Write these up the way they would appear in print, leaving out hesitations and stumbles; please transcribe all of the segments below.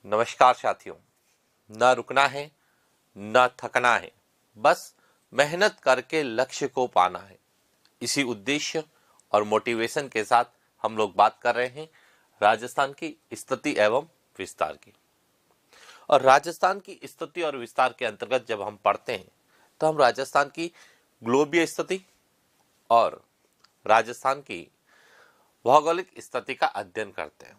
नमस्कार साथियों। न रुकना है न थकना है, बस मेहनत करके लक्ष्य को पाना है। इसी उद्देश्य और मोटिवेशन के साथ हम लोग बात कर रहे हैं राजस्थान की स्थिति एवं विस्तार की। और राजस्थान की स्थिति और विस्तार के अंतर्गत जब हम पढ़ते हैं तो हम राजस्थान की ग्लोबीय स्थिति और राजस्थान की भौगोलिक स्थिति का अध्ययन करते हैं।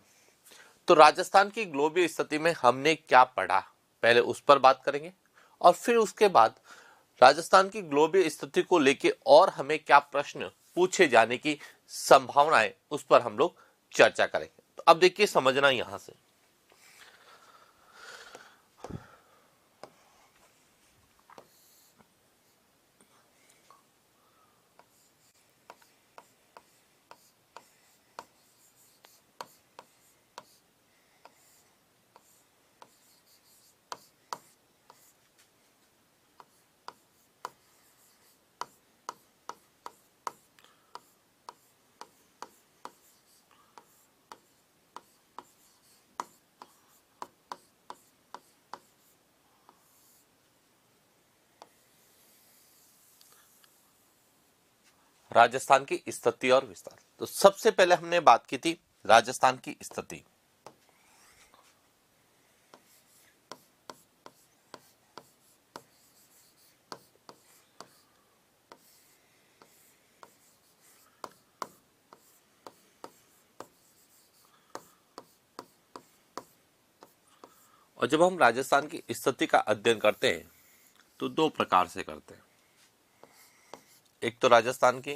तो राजस्थान की ग्लोबीय स्थिति में हमने क्या पढ़ा, पहले उस पर बात करेंगे और फिर उसके बाद राजस्थान की ग्लोबीय स्थिति को लेके और हमें क्या प्रश्न पूछे जाने की संभावनाएं, उस पर हम लोग चर्चा करेंगे। तो अब देखिए, समझना यहां से राजस्थान की स्थिति और विस्तार। तो सबसे पहले हमने बात की थी राजस्थान की स्थिति। और जब हम राजस्थान की स्थिति का अध्ययन करते हैं तो दो प्रकार से करते हैं। एक तो राजस्थान की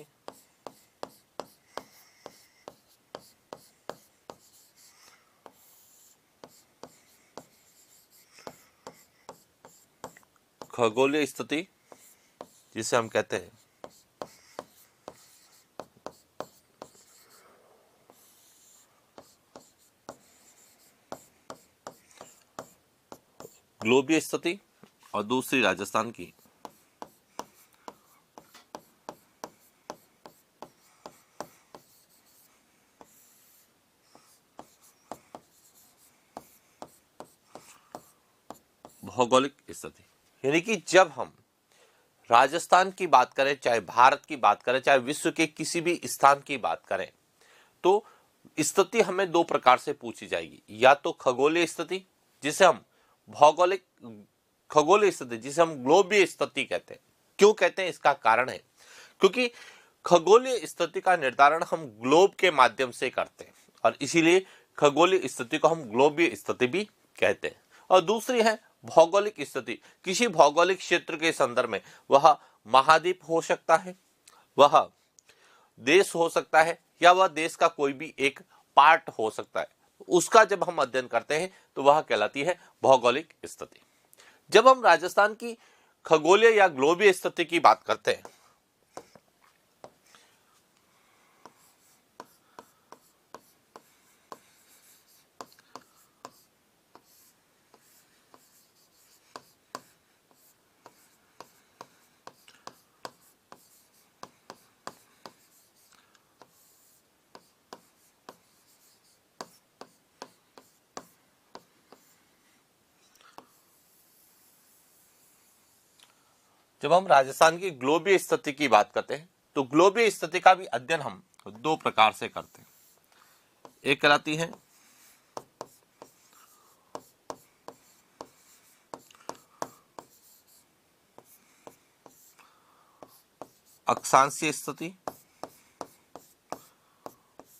खगोलीय स्थिति, जिसे हम कहते हैं ग्लोबीय स्थिति, और दूसरी राजस्थान की भौगोलिक स्थिति। यानी कि जब हम राजस्थान की बात करें, चाहे भारत की बात करें, चाहे विश्व के किसी भी स्थान की बात करें, तो स्थिति हमें दो प्रकार से पूछी जाएगी। या तो खगोलीय स्थिति, जिसे हम भौगोलिक खगोलीय स्थिति, जिसे हम ग्लोबीय स्थिति कहते हैं। क्यों कहते हैं, इसका कारण है क्योंकि खगोलीय स्थिति का निर्धारण हम ग्लोब के माध्यम से करते हैं और इसीलिए खगोलीय स्थिति को हम ग्लोबीय स्थिति भी कहते हैं। और दूसरी है भौगोलिक स्थिति। किसी भौगोलिक क्षेत्र के संदर्भ में वह महाद्वीप हो सकता है, वह देश हो सकता है, या वह देश का कोई भी एक पार्ट हो सकता है। उसका जब हम अध्ययन करते हैं तो वह कहलाती है भौगोलिक स्थिति। जब हम राजस्थान की खगोलीय या ग्लोबीय स्थिति की बात करते हैं जब हम राजस्थान की ग्लोबीय स्थिति की बात करते हैं तो ग्लोबीय स्थिति का भी अध्ययन हम दो प्रकार से करते हैं। एक कहलाती है अक्षांशीय स्थिति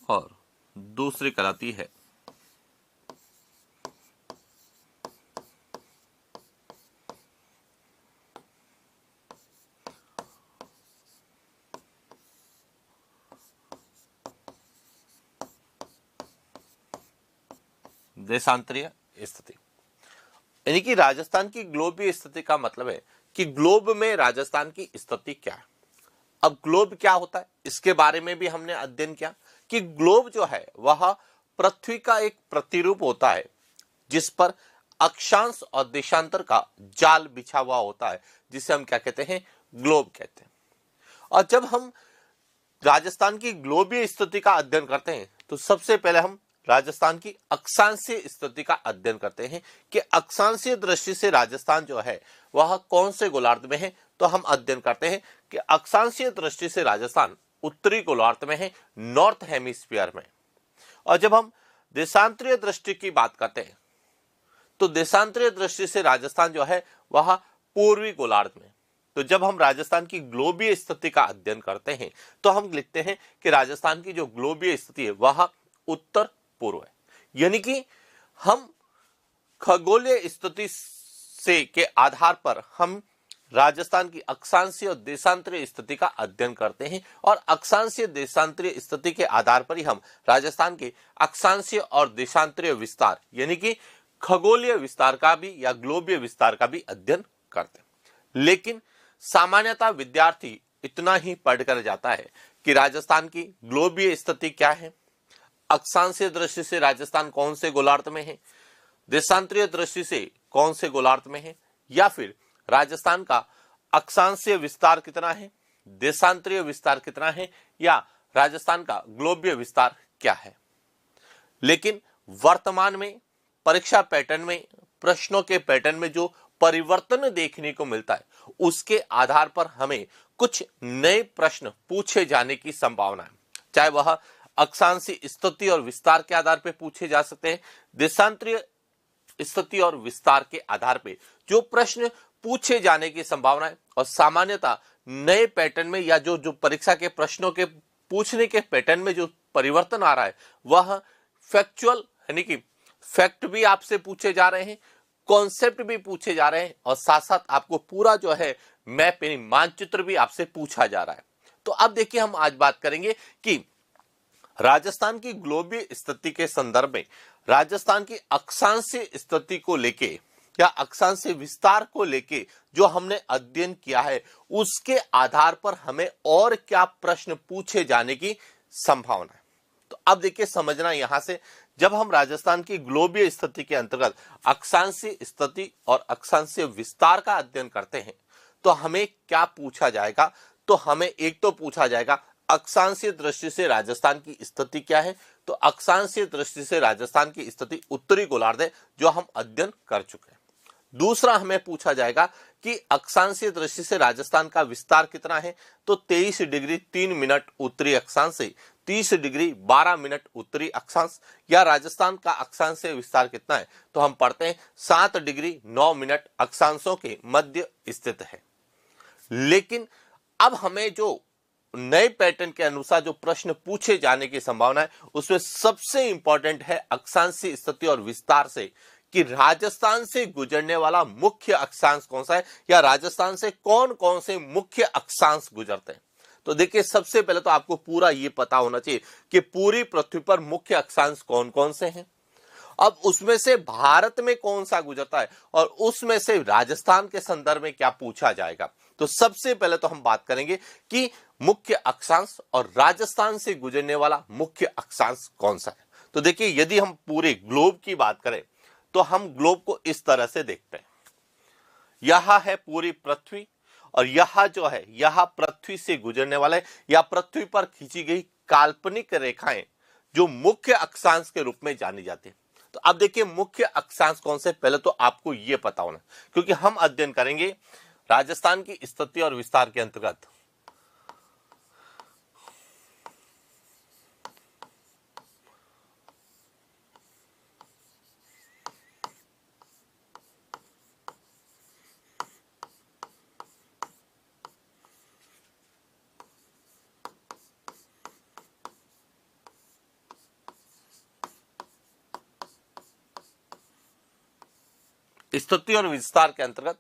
और दूसरी कहलाती है देशांतरीय स्थिति। यानी कि राजस्थान की ग्लोबीय स्थिति का मतलब है कि ग्लोब में राजस्थान की स्थिति क्या है। अब ग्लोब क्या होता है, इसके बारे में भी हमने अध्ययन किया कि ग्लोब जो है वह पृथ्वी का एक प्रतिरूप होता है जिस पर अक्षांश और देशांतर का जाल बिछा हुआ होता है, जिसे हम क्या कहते हैं, ग्लोब कहते हैं। और जब हम राजस्थान की ग्लोबीय स्थिति का अध्ययन करते हैं तो सबसे पहले हम राजस्थान की अक्षांशीय स्थिति का अध्ययन करते हैं कि अक्षांशीय दृष्टि से राजस्थान जो है वह कौन से गोलार्ध में है, तो हम अध्ययन करते हैं कि अक्षांशीय दृष्टि से राजस्थान उत्तरी गोलार्ध में है, नॉर्थ हेमिस्फीयर में। और जब हम देशांतरीय दृष्टि की बात करते हैं तो देशांतरीय दृष्टि से राजस्थान जो है वह पूर्वी गोलार्ध में। तो जब हम राजस्थान की ग्लोबीय स्थिति का अध्ययन करते हैं तो हम लिखते हैं कि राजस्थान की जो ग्लोबीय स्थिति है वह उत्तर पूर्व है। यानी कि हम खगोलीय स्थिति से के आधार पर हम राजस्थान की अक्षांशीय और देशांतरीय स्थिति का अध्ययन करते हैं और अक्षांशीय देशांतरीय स्थिति के आधार पर ही हम राजस्थान के अक्षांशीय और देशांतरीय विस्तार यानी कि खगोलीय विस्तार का भी या ग्लोबीय विस्तार का भी अध्ययन करते हैं। लेकिन सामान्यतः विद्यार्थी इतना ही पढ़कर जाता है कि राजस्थान की ग्लोबीय स्थिति क्या है, अक्षांशीय दृष्टि से राजस्थान कौन से गोलार्ध में है, देशांतरीय दृष्टि से कौन से गोलार्ध में है, या फिर राजस्थान का अक्षांशीय विस्तार कितना है, देशांतरीय विस्तार कितना है, या राजस्थान का ग्लोबीय विस्तार क्या है। लेकिन वर्तमान में परीक्षा पैटर्न में, प्रश्नों के पैटर्न में जो परिवर्तन देखने को मिलता है उसके आधार पर हमें कुछ नए प्रश्न पूछे जाने की संभावना है। चाहे वह अक्षांशीय स्थिति और विस्तार के आधार पर पूछे जा सकते हैं, देशांतरीय स्थिति और विस्तार के आधार पर जो प्रश्न पूछे जाने की संभावना है, और सामान्यतः नए पैटर्न में या जो परीक्षा के प्रश्नों के पूछने के पैटर्न में जो परिवर्तन आ रहा है वह फैक्चुअल यानी कि फैक्ट भी आपसे पूछे जा रहे हैं, कॉन्सेप्ट भी पूछे जा रहे हैं, और साथ साथ आपको पूरा जो है मैप यानी मानचित्र भी आपसे पूछा जा रहा है। तो अब देखिए हम आज बात करेंगे कि राजस्थान की ग्लोबीय स्थिति के संदर्भ में राजस्थान की अक्षांशीय स्थिति को लेके या अक्षांशीय विस्तार को लेके जो हमने अध्ययन किया है उसके आधार पर हमें और क्या प्रश्न पूछे जाने की संभावना है। तो अब देखिए समझना यहां से, जब हम राजस्थान की ग्लोबीय स्थिति के अंतर्गत अक्षांशीय स्थिति और अक्षांशीय विस्तार का अध्ययन करते हैं तो हमें क्या पूछा जाएगा, तो हमें एक तो पूछा जाएगा अक्षांशीय दृष्टि से राजस्थान की स्थिति क्या है। तो अक्षांशीय दृष्टि से राजस्थान की स्थिति उत्तरी गोलार्ध है जो हम अध्ययन कर चुके हैं। दूसरा हमें पूछा जाएगा कि अक्षांशीय दृष्टि से राजस्थान का विस्तार कितना है, तो 23 डिग्री 3 मिनट उत्तरी अक्षांश से 30 डिग्री 12 मिनट उत्तरी अक्षांश, या राजस्थान का अक्षांशीय विस्तार कितना है, तो हम पढ़ते हैं 7 डिग्री 9 मिनट अक्षांशों के मध्य स्थित है। लेकिन अब हमें जो नए पैटर्न के अनुसार जो प्रश्न पूछे जाने की संभावना है उसमें सबसे इंपॉर्टेंट है अक्षांशीय स्थिति और विस्तार से कि राजस्थान से गुजरने वाला मुख्य अक्षांश कौन सा है, या राजस्थान से कौन कौन से मुख्य अक्षांश गुजरते हैं। तो देखिए सबसे पहले तो आपको पूरा ये पता होना चाहिए कि पूरी पृथ्वी पर मुख्य अक्षांश कौन कौन से हैं, अब उसमें से भारत में कौन सा गुजरता है और उसमें से राजस्थान के संदर्भ में क्या पूछा जाएगा। तो सबसे पहले तो हम बात करेंगे कि मुख्य अक्षांश और राजस्थान से गुजरने वाला मुख्य अक्षांश कौन सा है। तो देखिए यदि हम पूरे ग्लोब की बात करें तो हम ग्लोब को इस तरह से देखते हैं, यह है पूरी पृथ्वी और यह जो है यह पृथ्वी से गुजरने वाला है या पृथ्वी पर खींची गई काल्पनिक रेखाएं जो मुख्य अक्षांश के रूप में जानी जाती है। तो अब देखिए मुख्य अक्षांश कौन से, पहले तो आपको यह पता होना, क्योंकि हम अध्ययन करेंगे राजस्थान की स्थिति और विस्तार के अंतर्गत स्थिति और विस्तार के अंतर्गत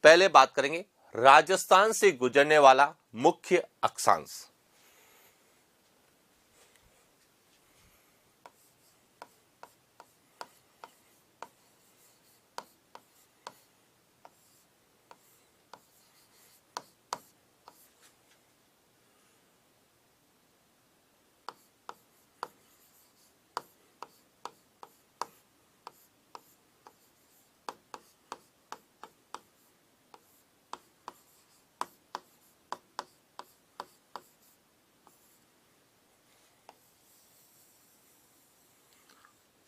पहले बात करेंगे राजस्थान से गुजरने वाला मुख्य अक्षांश।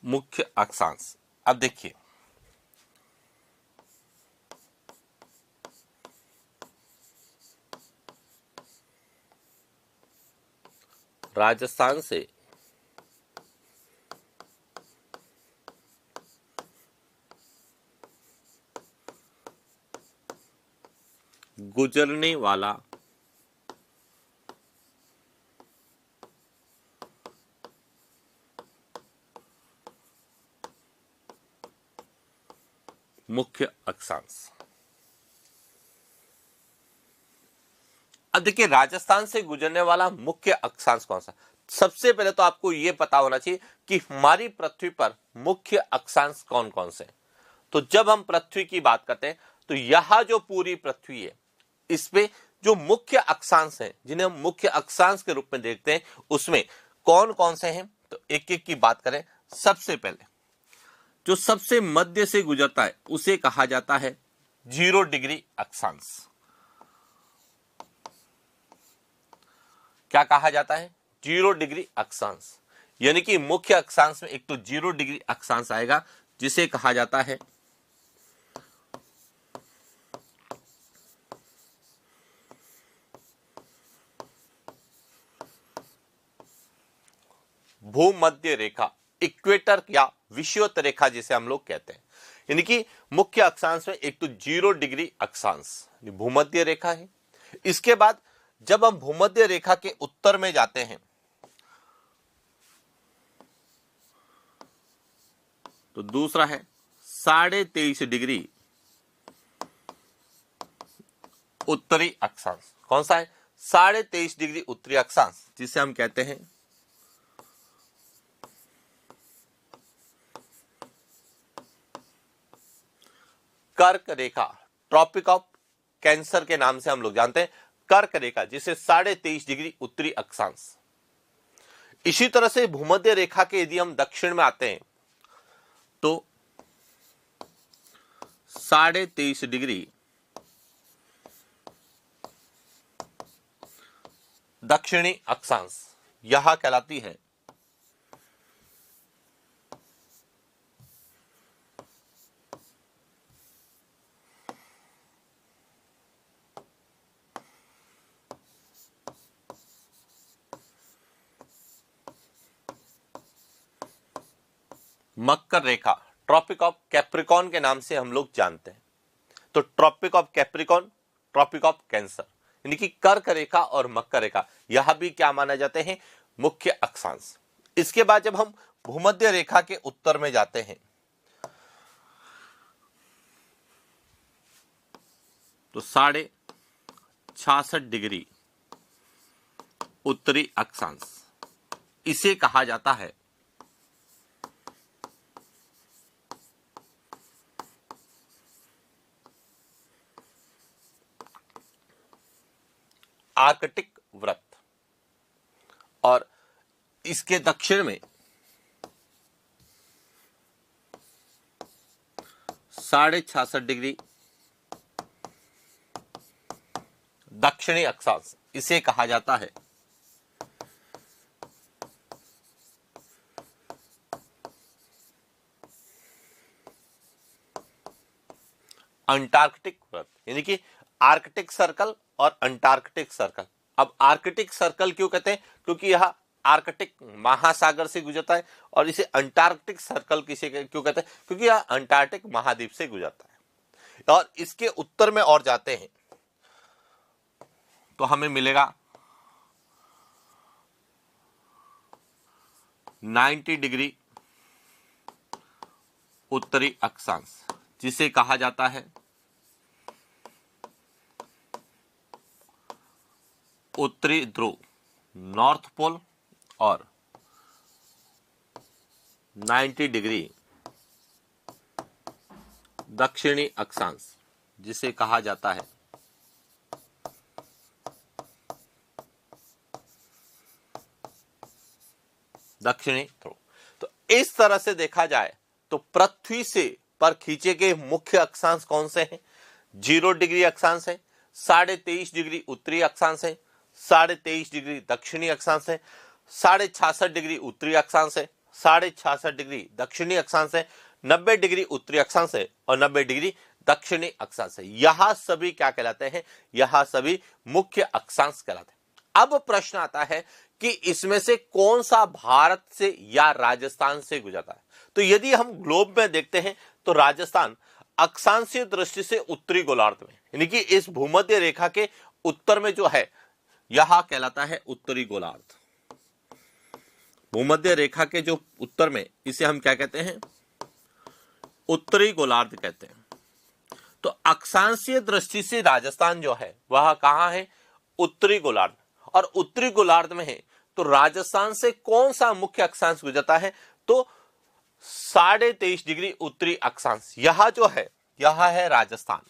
मुख्य अक्षांश। अब देखिए, राजस्थान से गुजरने वाला मुख्य अक्षांश। अब देखिए, राजस्थान से गुजरने वाला मुख्य अक्षांश कौन सा। सबसे पहले तो आपको यह पता होना चाहिए कि हमारी पृथ्वी पर मुख्य अक्षांश कौन कौन से। तो जब हम पृथ्वी की बात करते हैं तो यह जो पूरी पृथ्वी है, इसमें जो मुख्य अक्षांश हैं, जिन्हें हम मुख्य अक्षांश के रूप में देखते हैं, उसमें कौन कौन से हैं, तो एक एक की बात करें। सबसे पहले जो सबसे मध्य से गुजरता है उसे कहा जाता है 0 डिग्री अक्षांश। क्या कहा जाता है? 0 डिग्री अक्षांश। यानी कि मुख्य अक्षांश में एक तो 0 डिग्री अक्षांश आएगा, जिसे कहा जाता है भूमध्य रेखा, इक्वेटर या विषुवत रेखा जिसे हम लोग कहते हैं। यानी कि मुख्य अक्षांश में एक तो 0 डिग्री अक्षांश भूमध्य रेखा है। इसके बाद जब हम भूमध्य रेखा के उत्तर में जाते हैं तो दूसरा है 23.5 डिग्री उत्तरी अक्षांश। कौन सा है? 23.5 डिग्री उत्तरी अक्षांश, जिसे हम कहते हैं कर्क रेखा, ट्रॉपिक ऑफ कैंसर के नाम से हम लोग जानते हैं कर्क रेखा, जिसे 23.5 डिग्री उत्तरी अक्षांश। इसी तरह से भूमध्य रेखा के यदि हम दक्षिण में आते हैं तो 23.5 डिग्री दक्षिणी अक्षांश, यह कहलाती है मकर रेखा, ट्रॉपिक ऑफ कैप्रिकॉन के नाम से हम लोग जानते हैं। तो tropic of Capricorn, tropic of Cancer, यानी कि कर्क रेखा और मकर रेखा, यह भी क्या माने जाते हैं? मुख्य अक्षांश। इसके बाद जब हम भूमध्य रेखा के उत्तर में जाते हैं तो 66.5 डिग्री उत्तरी अक्षांश, इसे कहा जाता है आर्कटिक वृत्त। और इसके दक्षिण में 66.5 डिग्री दक्षिणी अक्षांश, इसे कहा जाता है अंटार्कटिक वृत्त। यानी कि आर्कटिक सर्कल और अंटार्कटिक सर्कल। अब आर्कटिक सर्कल क्यों कहते हैं? क्योंकि यह आर्कटिक महासागर से गुजरता है। और इसे अंटार्कटिक सर्कल किसे क्यों कहते हैं? क्योंकि यह अंटार्कटिक महाद्वीप से गुजरता है। और इसके उत्तर में और जाते हैं तो हमें मिलेगा 90 डिग्री उत्तरी अक्षांश, जिसे कहा जाता है उत्तरी ध्रुव, नॉर्थ पोल। और 90 डिग्री दक्षिणी अक्षांश, जिसे कहा जाता है दक्षिणी ध्रुव। तो इस तरह से देखा जाए तो पृथ्वी से पर खींचे गए मुख्य अक्षांश कौन से हैं? 0 डिग्री अक्षांश है, 23.5 डिग्री उत्तरी अक्षांश है, 23.5 डिग्री दक्षिणी अक्षांश है, 66.5 डिग्री उत्तरी अक्षांश है, 66.5 डिग्री दक्षिणी अक्षांश है, 90 डिग्री उत्तरी अक्षांश है और 90 डिग्री दक्षिणी अक्षांश है। यह सभी क्या कहलाते हैं? यह सभी मुख्य अक्षांश कहलाते हैं। अब प्रश्न आता है कि इसमें से कौन सा भारत से या राजस्थान से गुजरता है। तो यदि हम ग्लोब में देखते हैं तो राजस्थान अक्षांशीय दृष्टि से उत्तरी गोलार्ध में, यानी कि इस भूमध्य रेखा के उत्तर में जो है यह कहलाता है उत्तरी गोलार्ध। भूमध्य रेखा के जो उत्तर में, इसे हम क्या कहते हैं? उत्तरी गोलार्ध कहते हैं। तो अक्षांशीय दृष्टि से राजस्थान जो है वह कहां है? उत्तरी गोलार्ध। और उत्तरी गोलार्ध में है तो राजस्थान से कौन सा मुख्य अक्षांश गुजरता है? तो 23.5 डिग्री उत्तरी अक्षांश, यह जो है यह है राजस्थान।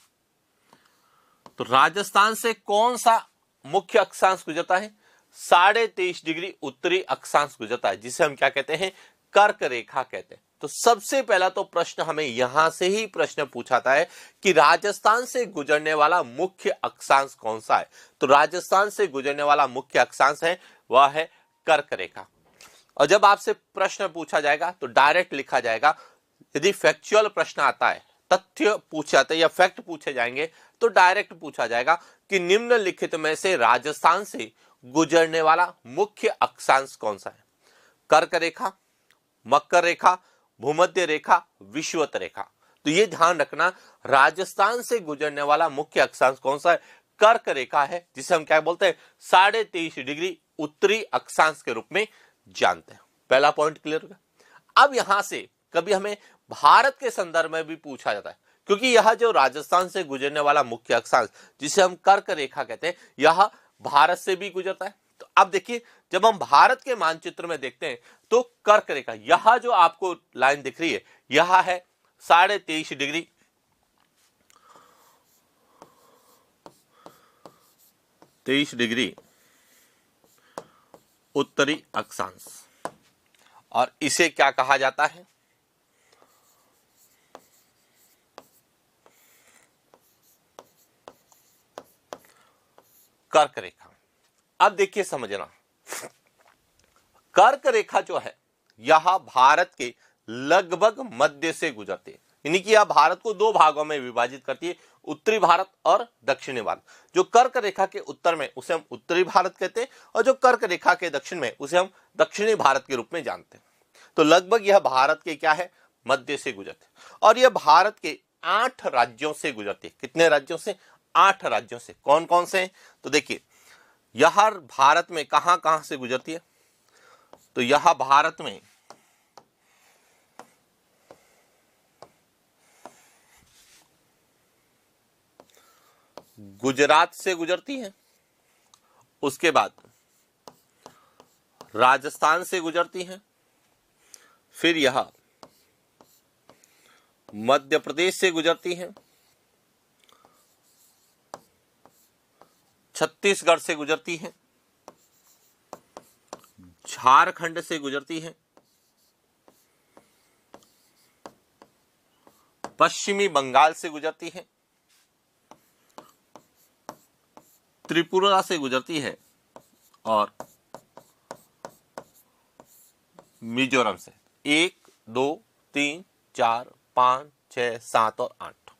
तो राजस्थान से कौन सा मुख्य अक्षांश गुजरता है? 23.5 डिग्री उत्तरी अक्षांश गुजरता है, जिसे हम क्या कहते हैं? कर्क रेखा कहते हैं। तो सबसे पहला तो प्रश्न हमें यहां से ही प्रश्न पूछाता है कि राजस्थान से गुजरने वाला मुख्य अक्षांश कौन सा है? तो राजस्थान से गुजरने वाला मुख्य अक्षांश है वह है कर्क रेखा। और जब आपसे प्रश्न पूछा जाएगा तो डायरेक्ट लिखा जाएगा। यदि फैक्चुअल प्रश्न आता है, तथ्य पूछे जाते हैं या फैक्ट पूछे जाएंगे, तो डायरेक्ट पूछा जाएगा कि निम्नलिखित में से राजस्थान से गुजरने वाला मुख्य अक्षांश कौन सा है? कर्क रेखा, मकर रेखा, भूमध्य रेखा, विषुवत रेखा। तो ये ध्यान रखना, राजस्थान से गुजरने वाला मुख्य अक्षांश कौन सा है? कर्क रेखा है, जिसे हम क्या बोलते हैं? 23.5 डिग्री उत्तरी अक्षांश के रूप में जानते हैं। पहला पॉइंट क्लियर हो गया। अब यहां से कभी हमें भारत के संदर्भ में भी पूछा जाता है, क्योंकि यह जो राजस्थान से गुजरने वाला मुख्य अक्षांश, जिसे हम कर्क रेखा कहते हैं, यह भारत से भी गुजरता है। तो अब देखिए, जब हम भारत के मानचित्र में देखते हैं तो कर्क रेखा, यह जो आपको लाइन दिख रही है, यह है 23.5 डिग्री उत्तरी अक्षांश। और इसे क्या कहा जाता है? कर्क रेखा। अब देखिए समझना, कर्क रेखा जो है यह भारत के लगभग मध्य से गुजरती है, यानी कि यह भारत को दो भागों में विभाजित करती है, उत्तरी भारत और दक्षिणी भारत। जो कर्क रेखा के उत्तर में उसे हम उत्तरी भारत कहते हैं और जो कर्क रेखा के दक्षिण में उसे हम दक्षिणी भारत के रूप में जानते हैं। तो लगभग यह भारत के क्या है? मध्य से गुजरती है। और यह भारत के 8 राज्यों से गुजरती है। कितने राज्यों से? 8 राज्यों से। कौन कौन से? तो देखिए, यह भारत में कहां कहां से गुजरती है? तो यह भारत में गुजरात से गुजरती है, उसके बाद राजस्थान से गुजरती है, फिर यह मध्य प्रदेश से गुजरती है, छत्तीसगढ़ से गुजरती है, झारखंड से गुजरती है, पश्चिमी बंगाल से गुजरती है, त्रिपुरा से गुजरती है और मिजोरम से। 1 2 3 4 5 6 7 और 8,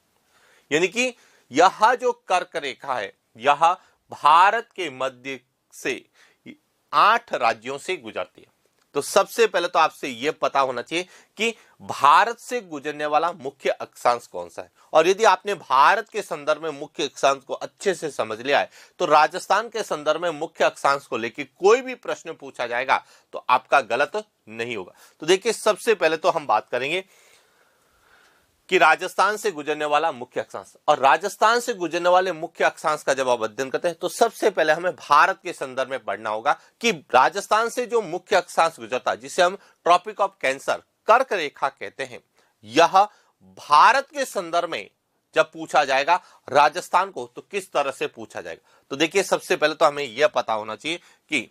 यानी कि यह जो कर्क रेखा है यह भारत के मध्य से 8 राज्यों से गुजरती है। तो सबसे पहले तो आपसे यह पता होना चाहिए कि भारत से गुजरने वाला मुख्य अक्षांश कौन सा है। और यदि आपने भारत के संदर्भ में मुख्य अक्षांश को अच्छे से समझ लिया है तो राजस्थान के संदर्भ में मुख्य अक्षांश को लेकर कोई भी प्रश्न पूछा जाएगा तो आपका गलत नहीं होगा। तो देखिए, सबसे पहले तो हम बात करेंगे कि राजस्थान से गुजरने वाला मुख्य अक्षांश। और राजस्थान से गुजरने वाले मुख्य अक्षांश का जब आप अध्ययन करते हैं तो सबसे पहले हमें भारत के संदर्भ में पढ़ना होगा कि राजस्थान से जो मुख्य अक्षांश गुजरता है, जिसे हम ट्रॉपिक ऑफ कैंसर, कर्क रेखा कहते हैं, यह भारत के संदर्भ में जब पूछा जाएगा राजस्थान को तो किस तरह से पूछा जाएगा। तो देखिए, सबसे पहले तो हमें यह पता होना चाहिए कि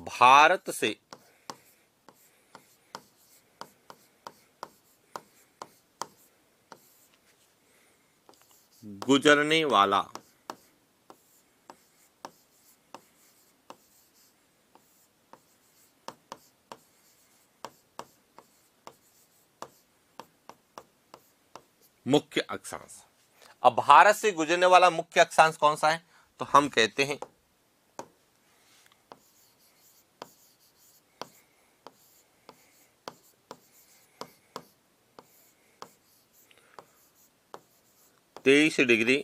भारत से गुजरने वाला मुख्य अक्षांश। अब भारत से गुजरने वाला मुख्य अक्षांश कौन सा है? तो हम कहते हैं तेईस डिग्री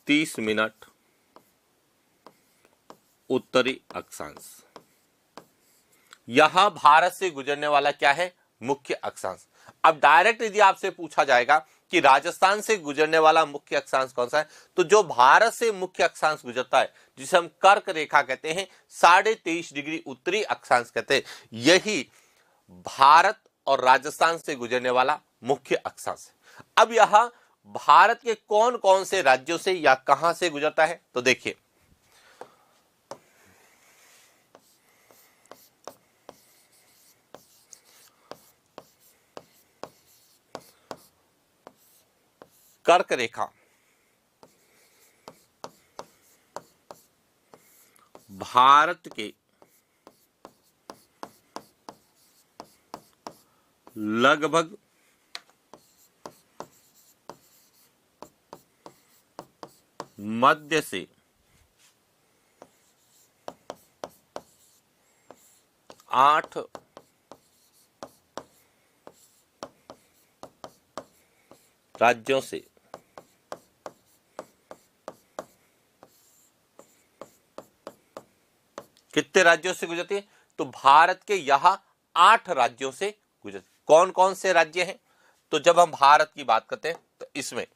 30 मिनट उत्तरी अक्षांश। यहां भारत से गुजरने वाला क्या है? मुख्य अक्षांश। अब डायरेक्ट यदि आपसे पूछा जाएगा कि राजस्थान से गुजरने वाला मुख्य अक्षांश कौन सा है, तो जो भारत से मुख्य अक्षांश गुजरता है, जिसे हम कर्क रेखा कहते हैं, 23.5 डिग्री उत्तरी अक्षांश कहते हैं, यही भारत और राजस्थान से गुजरने वाला मुख्य अक्षांश है। अब यहां भारत के कौन कौन से राज्यों से या कहां से गुजरता है? तो देखिए, कर्क रेखा भारत के लगभग मध्य से 8 राज्यों से कितने राज्यों से गुजरती है? तो भारत के यहां 8 राज्यों से गुजरती। कौन कौन से राज्य हैं? तो जब हम भारत की बात करते हैं तो इसमें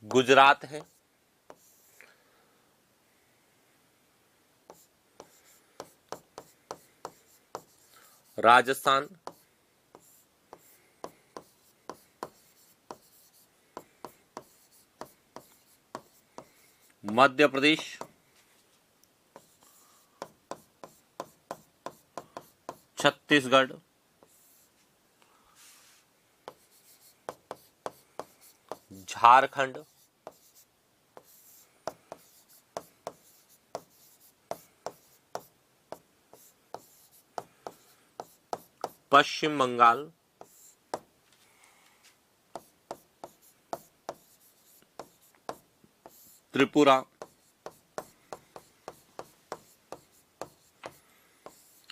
गुजरात है, राजस्थान, मध्य प्रदेश, छत्तीसगढ़, झारखंड, पश्चिम बंगाल, त्रिपुरा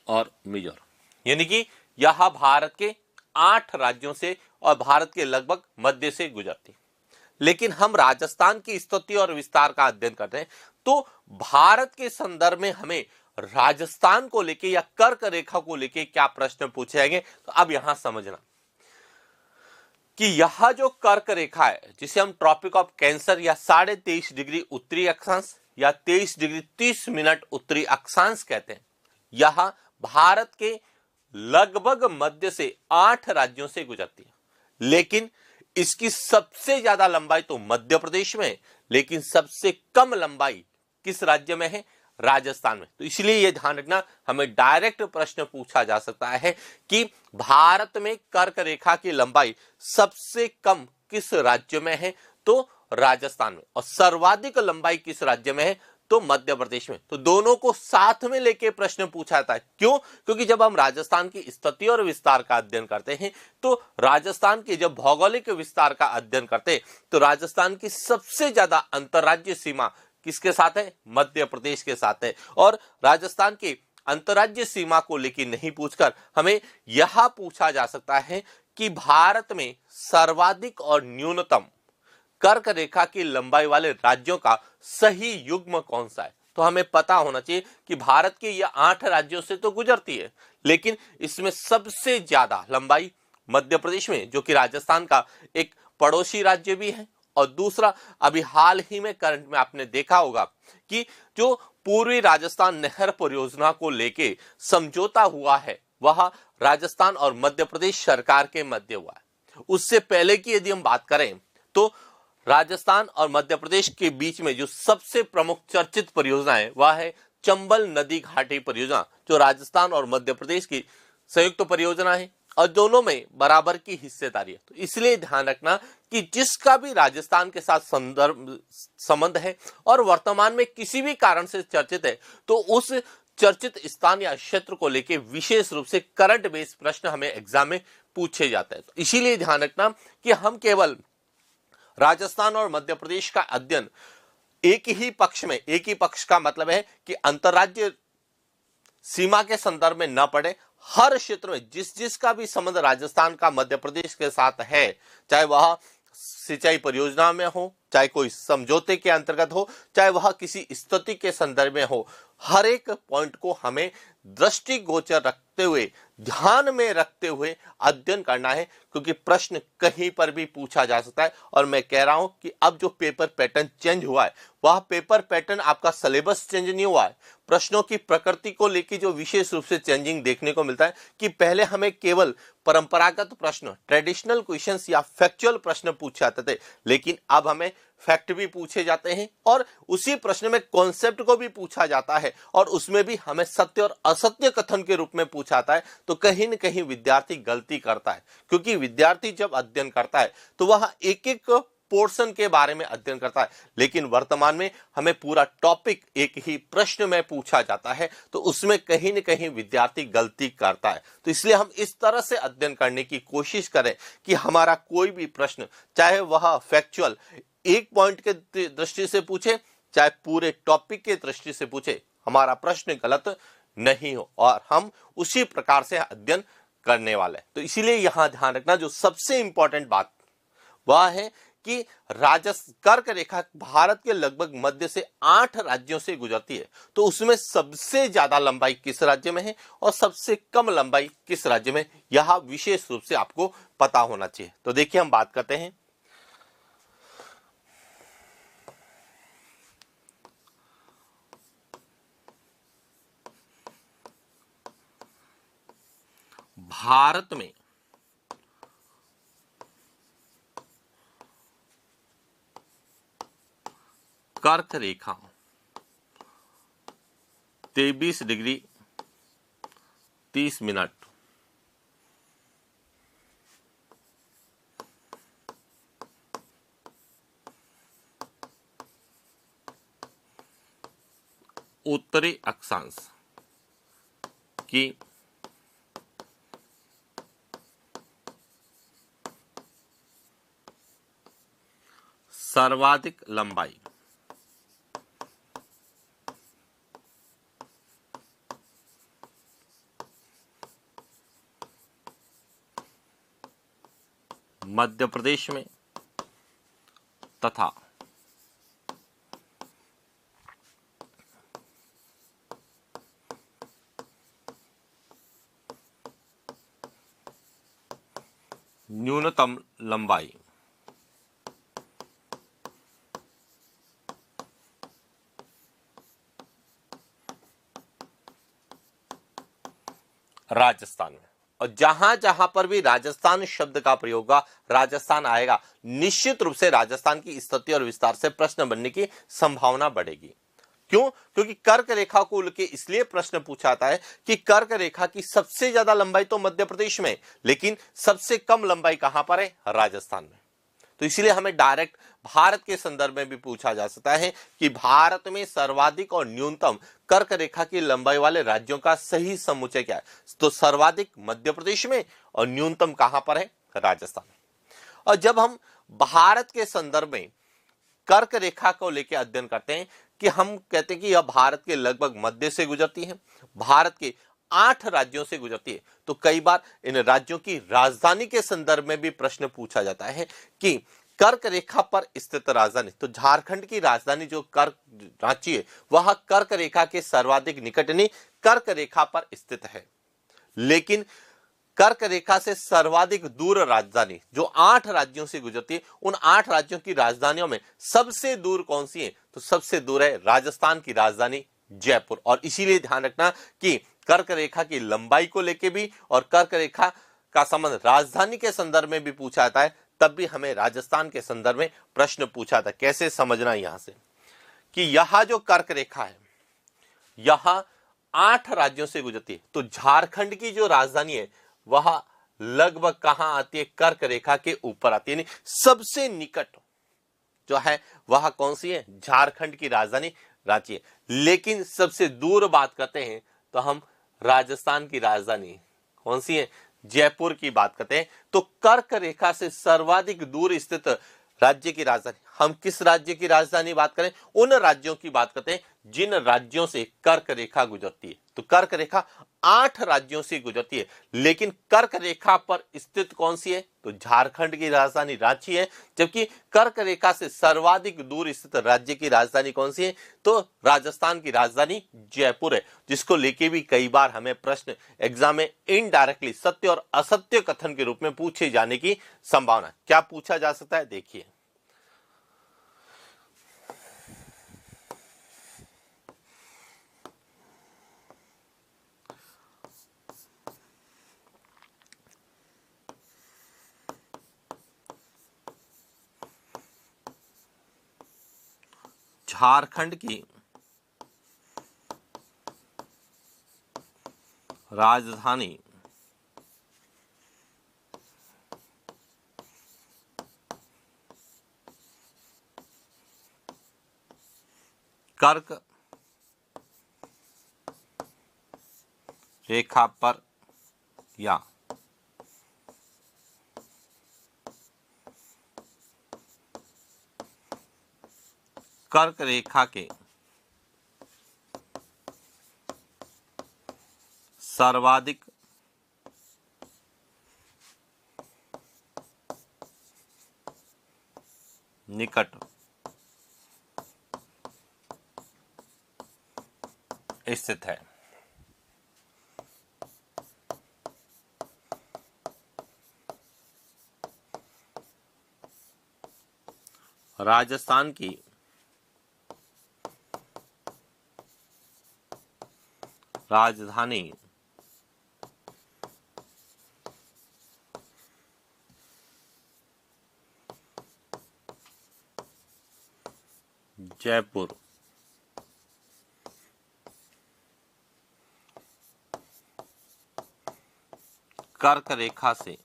और मिजोरम। यानी कि यह भारत के 8 राज्यों से और भारत के लगभग मध्य से गुजरती। लेकिन हम राजस्थान की स्थिति और विस्तार का अध्ययन करते हैं तो भारत के संदर्भ में हमें राजस्थान को लेके या कर्क रेखा को लेके क्या प्रश्न पूछे जाएंगे। तो अब यहां समझना कि यह जो कर्क रेखा है, जिसे हम ट्रॉपिक ऑफ कैंसर या 23.5 डिग्री उत्तरी अक्षांश या 23 डिग्री 30 मिनट उत्तरी अक्षांश कहते हैं, यह भारत के लगभग मध्य से 8 राज्यों से गुजरती है। लेकिन इसकी सबसे ज्यादा लंबाई तो मध्य प्रदेश में है, लेकिन सबसे कम लंबाई किस राज्य में है? राजस्थान में। तो इसलिए यह ध्यान रखना, हमें डायरेक्ट प्रश्न पूछा जा सकता है कि भारत में कर्क रेखा की लंबाई सबसे कम किस राज्य में है? तो राजस्थान में। और सर्वाधिक लंबाई किस राज्य में है? तो मध्य प्रदेश में। तो दोनों को साथ में लेके प्रश्न पूछा जाता है। क्यों? क्योंकि जब हम राजस्थान की स्थिति और विस्तार का अध्ययन करते हैं तो राजस्थान के जब भौगोलिक विस्तार का अध्ययन करते हैं तो राजस्थान की सबसे ज्यादा अंतर्राज्यीय सीमा किसके साथ है? मध्य प्रदेश के साथ है। और राजस्थान की अंतर्राज्यीय सीमा को लेकर नहीं पूछकर हमें यह पूछा जा सकता है कि भारत में सर्वाधिक और न्यूनतम कर्क रेखा की लंबाई वाले राज्यों का सही युग्म कौन सा है। तो हमें पता होना चाहिए कि भारत के ये 8 राज्यों से तो गुजरती है, लेकिन इसमें सबसे ज्यादा लंबाई मध्य प्रदेश में, जो कि राजस्थान का एक पड़ोसी राज्य भी है। और दूसरा, अभी हाल ही में करंट में आपने देखा होगा कि जो पूर्वी राजस्थान नहर परियोजना को लेके समझौता हुआ है, वह राजस्थान और मध्य प्रदेश सरकार के मध्य हुआ है। उससे पहले की यदि हम बात करें तो राजस्थान और मध्य प्रदेश के बीच में जो सबसे प्रमुख चर्चित परियोजना है वह है चंबल नदी घाटी परियोजना, जो राजस्थान और मध्य प्रदेश की संयुक्त परियोजना है। और दोनों में बराबर की हिस्सेदारी है। तो इसलिए ध्यान रखना कि जिसका भी राजस्थान के साथ संबंध है और वर्तमान में किसी भी कारण से चर्चित है, तो उस चर्चित स्थान या क्षेत्र को लेकर विशेष रूप से करंट बेस्ड प्रश्न हमें एग्जाम में पूछे जाते हैं। तो इसीलिए ध्यान रखना कि हम केवल राजस्थान और मध्य प्रदेश का अध्ययन एक ही पक्ष में, एक ही पक्ष का मतलब है कि अंतरराज्य सीमा के संदर्भ में न पड़े, हर क्षेत्र में जिसका भी संबंध राजस्थान का मध्य प्रदेश के साथ है, चाहे वह सिंचाई परियोजना में हो, चाहे कोई समझौते के अंतर्गत हो, चाहे वह किसी स्थिति के संदर्भ में हो, हर एक पॉइंट को हमें दृष्टिगोचर रखते हुए, ध्यान में रखते हुए अध्ययन करना है, क्योंकि प्रश्न कहीं पर भी पूछा जा सकता है। और मैं कह रहा हूं कि अब जो पेपर पैटर्न चेंज हुआ है, वह पेपर पैटर्न आपका सिलेबस चेंज नहीं हुआ है, प्रश्नों की प्रकृति को लेकर जो विशेष रूप से चेंजिंग देखने को मिलता है कि पहले हमें केवल परंपरागत प्रश्न, ट्रेडिशनल क्वेश्चंस या फैक्चुअल प्रश्न पूछे जाते थे, लेकिन अब हमें फैक्ट भी पूछे जाते हैं और उसी प्रश्न में कॉन्सेप्ट को भी पूछा जाता है और उसमें भी हमें सत्य और असत्य कथन के रूप में पूछा जाता है। तो कहीं न कहीं विद्यार्थी गलती करता है, क्योंकि विद्यार्थी जब अध्ययन करता है तो वह एक एक पोर्शन के बारे में अध्ययन करता है, लेकिन वर्तमान में हमें पूरा टॉपिक एक ही प्रश्न में पूछा जाता है, तो उसमें कहीं न कहीं विद्यार्थी गलती करता है। तो इसलिए हम इस तरह से अध्ययन करने की कोशिश करें कि हमारा कोई भी प्रश्न, चाहे वह फैक्चुअल एक पॉइंट के दृष्टि से पूछे, चाहे पूरे टॉपिक के दृष्टि से पूछे, हमारा प्रश्न गलत नहीं हो और हम उसी प्रकार से अध्ययन करने वाले हैं। तो इसीलिए यहां ध्यान रखना, जो सबसे इंपॉर्टेंट बात वह है कि कर्क रेखा भारत के लगभग मध्य से 8 राज्यों से गुजरती है, तो उसमें सबसे ज्यादा लंबाई किस राज्य में है और सबसे कम लंबाई किस राज्य में, यह विशेष रूप से आपको पता होना चाहिए। तो देखिए, हम बात करते हैं भारत में कर्क रेखा 23 डिग्री 30 मिनट उत्तरी अक्षांश की सर्वाधिक लंबाई मध्य प्रदेश में तथा न्यूनतम लंबाई राजस्थान में। और जहां जहां पर भी राजस्थान शब्द का प्रयोग होगा, राजस्थान आएगा, निश्चित रूप से राजस्थान की स्थिति और विस्तार से प्रश्न बनने की संभावना बढ़ेगी। क्यों? क्योंकि कर्क रेखा को लेकर इसलिए प्रश्न पूछा जाता है कि कर्क रेखा की सबसे ज्यादा लंबाई तो मध्य प्रदेश में, लेकिन सबसे कम लंबाई कहां पर है? राजस्थान में। तो इसलिए हमें डायरेक्ट भारत के संदर्भ में भी पूछा जा सकता है कि भारत में सर्वाधिक और न्यूनतम कर्क रेखा की लंबाई वाले राज्यों का सही समुच्चय क्या है? तो सर्वाधिक मध्य प्रदेश में और न्यूनतम कहां पर है? राजस्थान में। और जब हम भारत के संदर्भ में कर्क रेखा को लेकर अध्ययन करते हैं कि हम कहते हैं कि यह भारत के लगभग मध्य से गुजरती है, भारत के 8 राज्यों से गुजरती है, तो कई बार इन राज्यों की राजधानी के संदर्भ में भी प्रश्न पूछा जाता है कि कर्क रेखा पर स्थित राजधानी, तो झारखंड की राजधानी जो कर्क रांची है, वह कर्क रेखा के सर्वाधिक निकट नहीं, कर्क रेखा पर स्थित है। लेकिन कर्क रेखा से सर्वाधिक दूर राजधानी जो 8 राज्यों से गुजरती है, उन 8 राज्यों की राजधानियों में सबसे दूर कौन सी है? तो सबसे दूर है राजस्थान की राजधानी जयपुर। और इसीलिए ध्यान रखना कि कर्क रेखा की लंबाई को लेके भी और कर्क रेखा का संबंध राजधानी के संदर्भ में भी पूछा जाता है, तब भी हमें राजस्थान के संदर्भ में प्रश्न पूछा था। कैसे समझना यहां से कि यह जो कर्क रेखा है, यह 8 राज्यों से गुजरती है, तो झारखंड की जो राजधानी है वह लगभग कहां आती है? कर्क रेखा के ऊपर आती है। यानी सबसे निकट जो है वह कौन सी है? झारखंड की राजधानी रांची है। लेकिन सबसे दूर बात करते हैं तो हम राजस्थान की राजधानी कौन सी है? जयपुर की बात करते हैं। तो कर्क रेखा से सर्वाधिक दूर स्थित राज्य की राजधानी, हम किस राज्य की राजधानी बात करें? उन राज्यों की बात करते हैं जिन राज्यों से कर्क रेखा गुजरती है। तो कर्क रेखा 8 राज्यों से गुजरती है, लेकिन कर्क रेखा पर स्थित कौन सी है? तो झारखंड की राजधानी रांची है। जबकि कर्क रेखा से सर्वाधिक दूर स्थित राज्य की राजधानी कौन सी है? तो राजस्थान की राजधानी जयपुर है, जिसको लेके भी कई बार हमें प्रश्न एग्जाम में इनडायरेक्टली सत्य और असत्य कथन के रूप में पूछे जाने की संभावना। क्या पूछा जा सकता है? देखिए, झारखंड की राजधानी कर्क रेखा पर या कर्क रेखा के सर्वाधिक निकट स्थित है। राजस्थान की राजधानी जयपुर कर्क रेखा से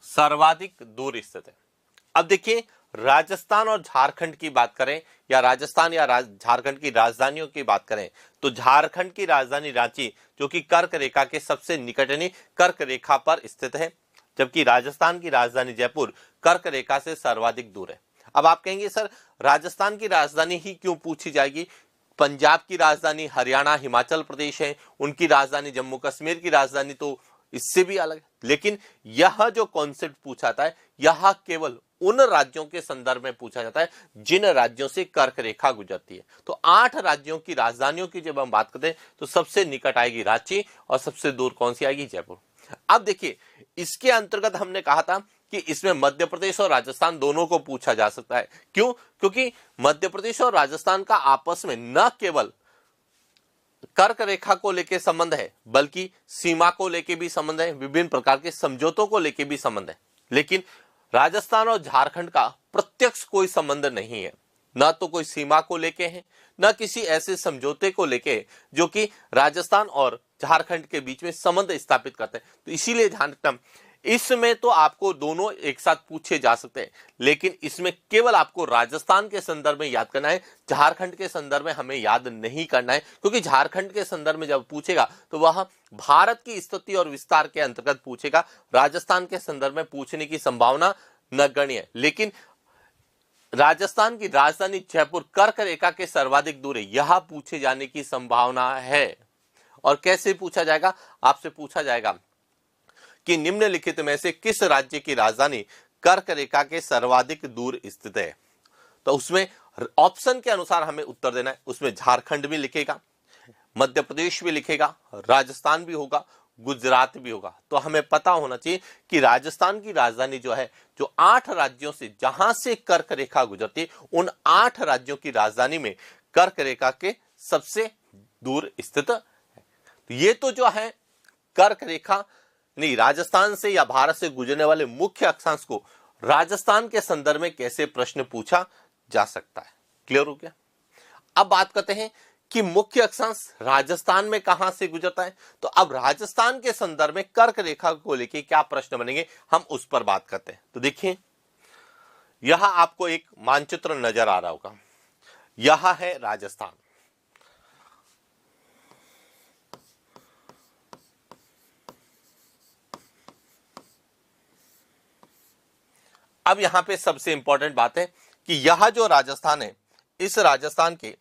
सर्वाधिक दूर स्थित है। अब देखिए, राजस्थान और झारखंड की बात करें या राजस्थान या झारखंड की राजधानियों की बात करें तो झारखंड की राजधानी रांची जो कि कर्क रेखा के सबसे निकट यानी कर्क रेखा पर स्थित है, जबकि राजस्थान की राजधानी जयपुर कर्क रेखा से सर्वाधिक दूर है। अब आप कहेंगे सर राजस्थान की राजधानी ही क्यों पूछी जाएगी? पंजाब की राजधानी हरियाणा हिमाचल प्रदेश है, उनकी राजधानी जम्मू कश्मीर की राजधानी तो इससे भी अलग है। लेकिन यह जो कॉन्सेप्ट पूछा जाता है यह केवल उन राज्यों के संदर्भ में पूछा जाता है जिन राज्यों से कर्क रेखा गुजरती है। तो 8 राज्यों की राजधानियों की जब हम बात करते हैं तो सबसे निकट आएगी रांची और सबसे दूर कौन सी आएगी? जयपुर। अब देखिए, इसके अंतर्गत हमने कहा था कि इसमें मध्य प्रदेश और राजस्थान दोनों को पूछा जा सकता है। क्यों? क्योंकि मध्य प्रदेश और राजस्थान का आपस में न केवल कर्क रेखा को लेके संबंध है बल्कि सीमा को लेके भी संबंध है, विभिन्न प्रकार के समझौतों को लेके भी संबंध है। लेकिन राजस्थान और झारखंड का प्रत्यक्ष कोई संबंध नहीं है, ना तो कोई सीमा को लेके है, ना किसी ऐसे समझौते को लेके जो कि राजस्थान और झारखंड के बीच में संबंध स्थापित करते हैं। तो इसीलिए ध्यान रखना, इसमें तो आपको दोनों एक साथ पूछे जा सकते हैं, लेकिन इसमें केवल आपको राजस्थान के संदर्भ में याद करना है, झारखंड के संदर्भ में हमें याद नहीं करना है। क्योंकि झारखंड के संदर्भ में जब पूछेगा तो वह भारत की स्थिति और विस्तार के अंतर्गत पूछेगा, राजस्थान के संदर्भ में पूछने की संभावना नगण्य है। लेकिन राजस्थान की राजधानी जयपुर कर्क रेखा के सर्वाधिक दूर है, यह पूछे जाने की संभावना है। और कैसे पूछा जाएगा? आपसे पूछा जाएगा कि निम्नलिखित में से किस राज्य की राजधानी कर्क रेखा के सर्वाधिक दूर स्थित है? तो उसमें ऑप्शन के अनुसार हमें उत्तर देना है। उसमें झारखंड भी लिखेगा, मध्य प्रदेश भी लिखेगा, राजस्थान भी होगा, गुजरात भी होगा। तो हमें पता होना चाहिए कि राजस्थान की राजधानी जो है, जो 8 राज्यों से जहां से कर्क रेखा गुजरती है, उन 8 राज्यों की राजधानी में कर्क रेखा के सबसे दूर स्थित है। ये तो जो है कर्क रेखा नहीं, राजस्थान से या भारत से गुजरने वाले मुख्य अक्षांश को राजस्थान के संदर्भ में कैसे प्रश्न पूछा जा सकता है। क्लियर हो गया। अब बात करते हैं कि मुख्य अक्षांश राजस्थान में कहां से गुजरता है। तो अब राजस्थान के संदर्भ में कर्क रेखा को लेके क्या प्रश्न बनेंगे, हम उस पर बात करते हैं। तो देखिए, यहां आपको एक मानचित्र नजर आ रहा होगा, यहां है राजस्थान। अब यहां पे सबसे इंपॉर्टेंट बात है कि यह जो राजस्थान है, इस राजस्थान के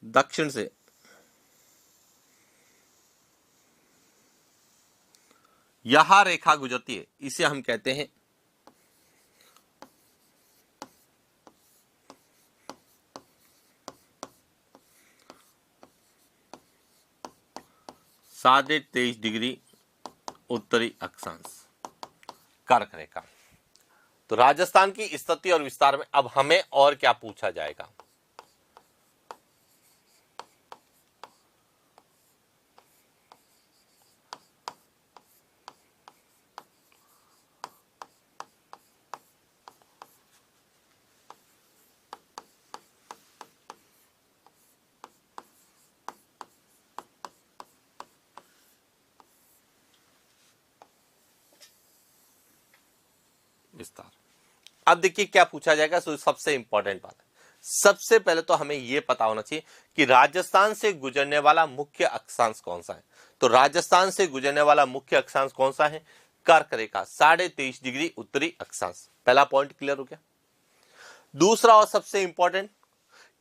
दक्षिण से यहां रेखा गुजरती है, इसे हम कहते हैं -23.5 उत्तरी अक्षांश, कर्क रेखा। तो राजस्थान की स्थिति और विस्तार में अब हमें और क्या पूछा जाएगा। विस्तार। अब देखिए क्या पूछा जाएगा। तो सबसे इंपॉर्टेंट बात है, सबसे पहले तो हमें यह पता होना चाहिए कि राजस्थान से गुजरने वाला मुख्य अक्षांश कौन सा है। तो राजस्थान से गुजरने वाला मुख्य अक्षांश कौन सा है, कर्क रेखा, 23.5 उत्तरी अक्षांश। पहला पॉइंट क्लियर हो गया। दूसरा और सबसे इंपॉर्टेंट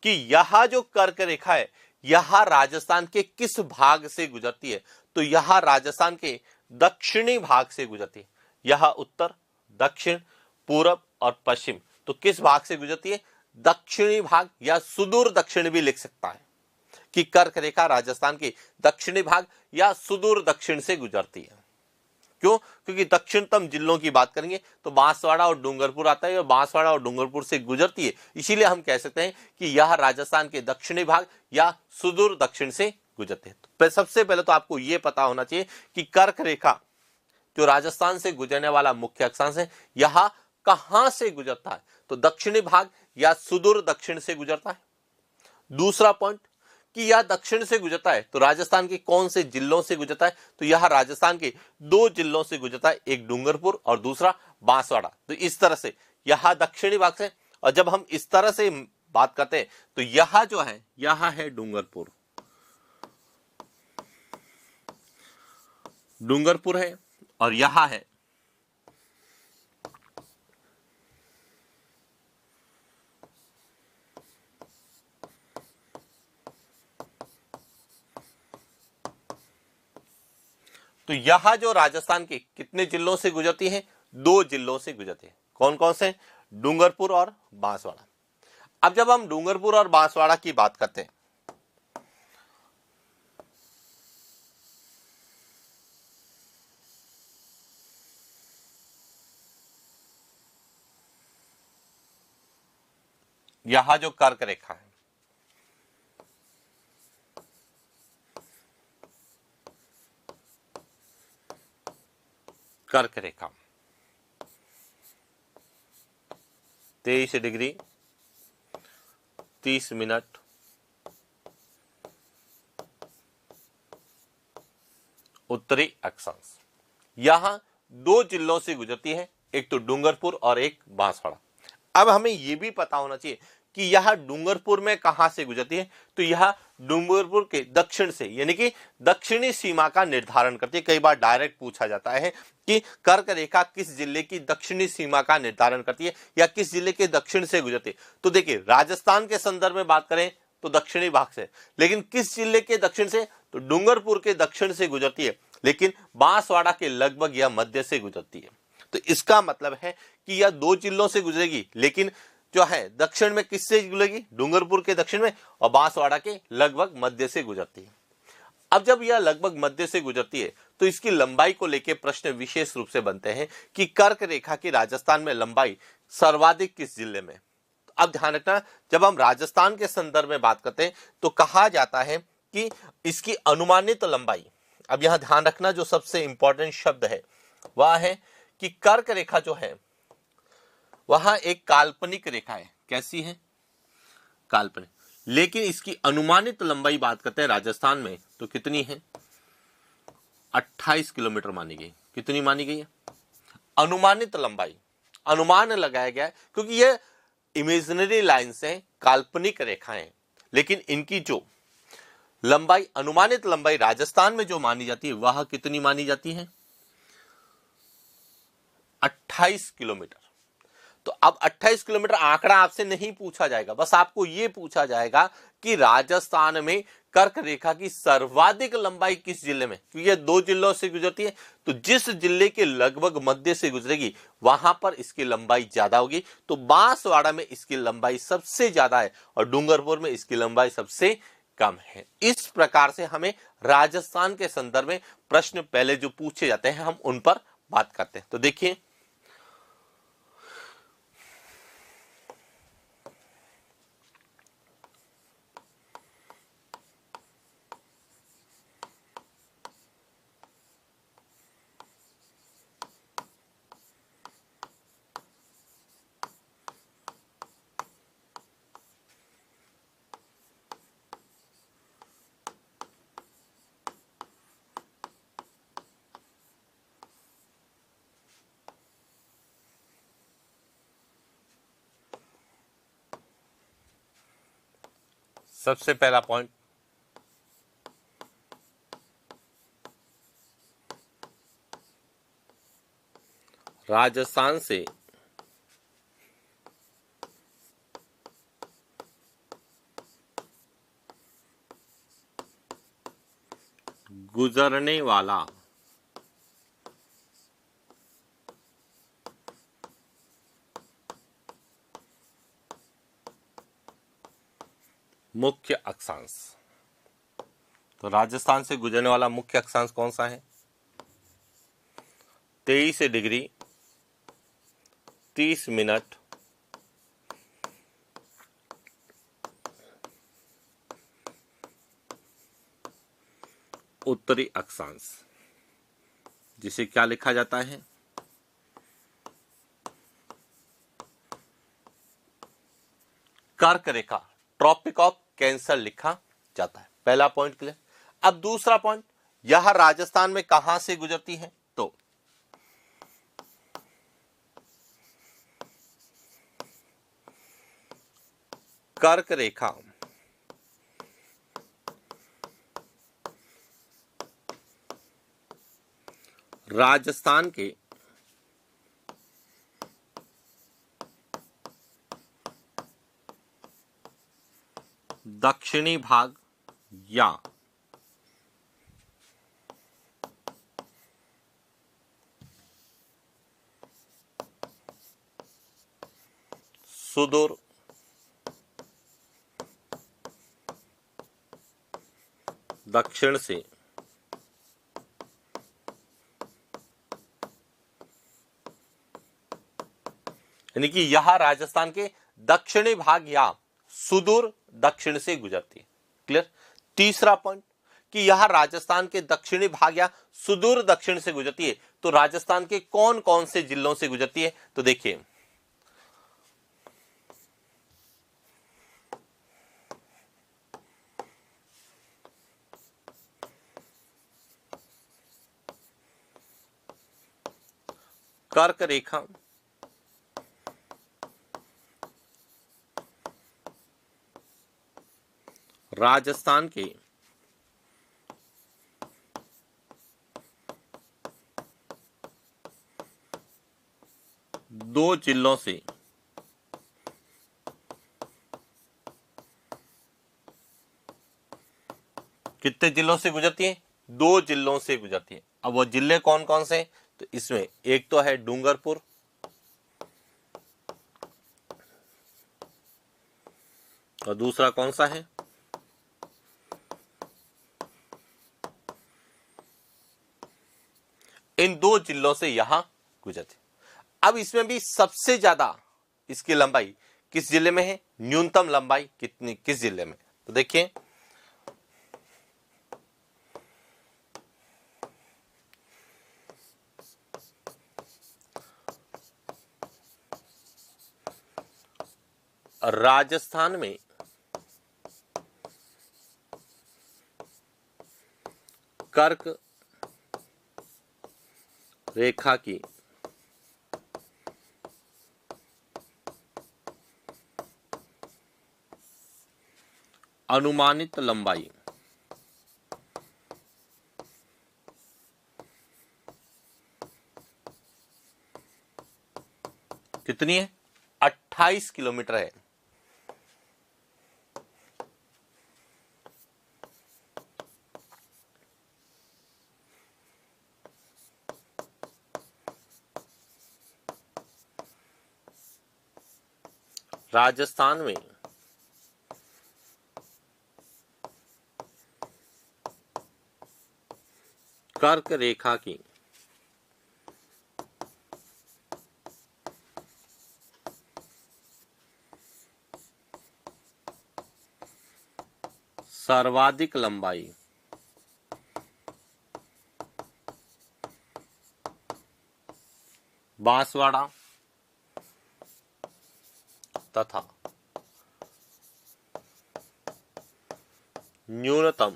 कि यह जो कर्क रेखा है, यह राजस्थान के किस भाग से गुजरती है। तो यह राजस्थान के दक्षिणी भाग से गुजरती है। यह उत्तर, दक्षिण, पूर्व और पश्चिम, तो किस भाग से गुजरती है, दक्षिणी भाग, या सुदूर दक्षिण भी लिख सकता है कि कर्क रेखा राजस्थान के दक्षिणी भाग या सुदूर दक्षिण से गुजरती है। क्यों? क्योंकि दक्षिणतम जिलों की बात करेंगे तो बांसवाड़ा और डूंगरपुर आता है, और बांसवाड़ा और डूंगरपुर से गुजरती है, इसीलिए हम कह सकते हैं कि यह राजस्थान के दक्षिणी भाग या सुदूर दक्षिण से गुजरते हैं। तो सबसे पहले तो आपको यह पता होना चाहिए कि कर्क रेखा जो राजस्थान से गुजरने वाला मुख्य अक्षांश है, यह कहां से गुजरता है। तो दक्षिणी भाग या सुदूर दक्षिण से गुजरता है। दूसरा पॉइंट कि यह दक्षिण से गुजरता है तो राजस्थान के कौन से जिलों से गुजरता है। तो यह राजस्थान के 2 जिलों से गुजरता है, एक डूंगरपुर और दूसरा बांसवाड़ा। तो इस तरह से यह दक्षिणी भाग से, और जब हम इस तरह से बात करते हैं तो यह जो है, यह है डूंगरपुर, डूंगरपुर है, और यह है तो यह जो राजस्थान के कितने जिलों से गुजरती है, 2 जिलों से गुजरती है। कौन कौन से, डूंगरपुर और बांसवाड़ा। अब जब हम डूंगरपुर और बांसवाड़ा की बात करते हैं, यह जो कर्क रेखा है, कर्क रेखा 23°30' उत्तरी अक्षांश, यहां 2 जिलों से गुजरती है, एक तो डूंगरपुर और एक बांसवाड़ा। अब हमें यह भी पता होना चाहिए कि यह डूंगरपुर में कहां से गुजरती है। तो यह डूंगरपुर के दक्षिण से, यानी कि दक्षिणी सीमा का निर्धारण करती है। कई बार डायरेक्ट पूछा जाता है कि कर्क रेखा किस जिले की दक्षिणी सीमा का निर्धारण करती है या किस जिले के दक्षिण से गुजरती है। तो देखिए, राजस्थान के संदर्भ में बात करें तो दक्षिणी भाग से, लेकिन किस जिले के दक्षिण से, तो डूंगरपुर के दक्षिण से गुजरती है, लेकिन बांसवाड़ा के लगभग या मध्य से गुजरती है। तो इसका मतलब है कि यह 2 जिलों से गुजरेगी, लेकिन जो है दक्षिण में किससे गुजरेगी, डूंगरपुर के दक्षिण में, और बांसवाड़ा के लगभग मध्य से गुजरती है। अब जब यह लगभग मध्य से गुजरती है तो इसकी लंबाई को लेकर प्रश्न विशेष रूप से बनते हैं कि कर्क रेखा की राजस्थान में लंबाई सर्वाधिक किस जिले में। अब ध्यान रखना, जब हम राजस्थान के संदर्भ में बात करते हैं तो कहा जाता है कि इसकी अनुमानित लंबाई, अब यहां ध्यान रखना, जो सबसे इंपॉर्टेंट शब्द है वह है कि कर्क रेखा जो है वह एक काल्पनिक रेखा है। कैसी है? काल्पनिक। लेकिन इसकी अनुमानित लंबाई बात करते हैं राजस्थान में, तो कितनी है? 28 किलोमीटर मानी गई। कितनी मानी गई है? अनुमानित लंबाई, अनुमान लगाया गया है, क्योंकि ये इमेजिनरी लाइन्स हैं, काल्पनिक रेखाएं, लेकिन इनकी जो लंबाई, अनुमानित लंबाई राजस्थान में जो मानी जाती है वह कितनी मानी जाती है? 28 किलोमीटर। तो अब 28 किलोमीटर आंकड़ा आपसे नहीं पूछा जाएगा, बस आपको यह पूछा जाएगा कि राजस्थान में कर्क रेखा की सर्वाधिक लंबाई किस जिले में, क्योंकि ये 2 जिलों से गुजरती है, तो जिस जिले के लगभग मध्य से गुजरेगी वहां पर इसकी लंबाई ज्यादा होगी। तो बांसवाड़ा में इसकी लंबाई सबसे ज्यादा है और डूंगरपुर में इसकी लंबाई सबसे कम है। इस प्रकार से हमें राजस्थान के संदर्भ में प्रश्न पहले जो पूछे जाते हैं हम उन पर बात करते हैं। तो देखिए, सबसे पहला पॉइंट, राजस्थान से गुजरने वाला मुख्य अक्षांश। तो राजस्थान से गुजरने वाला मुख्य अक्षांश कौन सा है? 23 डिग्री 30 मिनट उत्तरी अक्षांश, जिसे क्या लिखा जाता है? कर्क रेखा, ट्रॉपिक ऑफ कैंसर लिखा जाता है। पहला पॉइंट क्लियर। अब दूसरा पॉइंट, यह राजस्थान में कहां से गुजरती है? तो कर्क रेखा राजस्थान के दक्षिणी भाग या सुदूर दक्षिण से यानी कि यह राजस्थान के दक्षिणी भाग या सुदूर दक्षिण से गुजरती है। क्लियर। तीसरा पॉइंट कि यह राजस्थान के दक्षिणी भाग या सुदूर दक्षिण से गुजरती है, तो राजस्थान के कौन कौन से जिलों से गुजरती है? तो देखिए, कर्क रेखा राजस्थान के दो जिलों से कितने जिलों से गुजरती है? 2 जिलों से गुजरती है। अब वो जिले कौन कौन से? तो इसमें एक तो है डूंगरपुर और दूसरा कौन सा है? इन 2 जिलों से यहां गुजरती। अब इसमें भी सबसे ज्यादा इसकी लंबाई किस जिले में है? न्यूनतम लंबाई कितनी किस जिले में? तो देखिए, राजस्थान में कर्क रेखा की अनुमानित लंबाई कितनी है? 28 किलोमीटर है। राजस्थान में कर्क रेखा की सर्वाधिक लंबाई बांसवाड़ा तथा न्यूनतम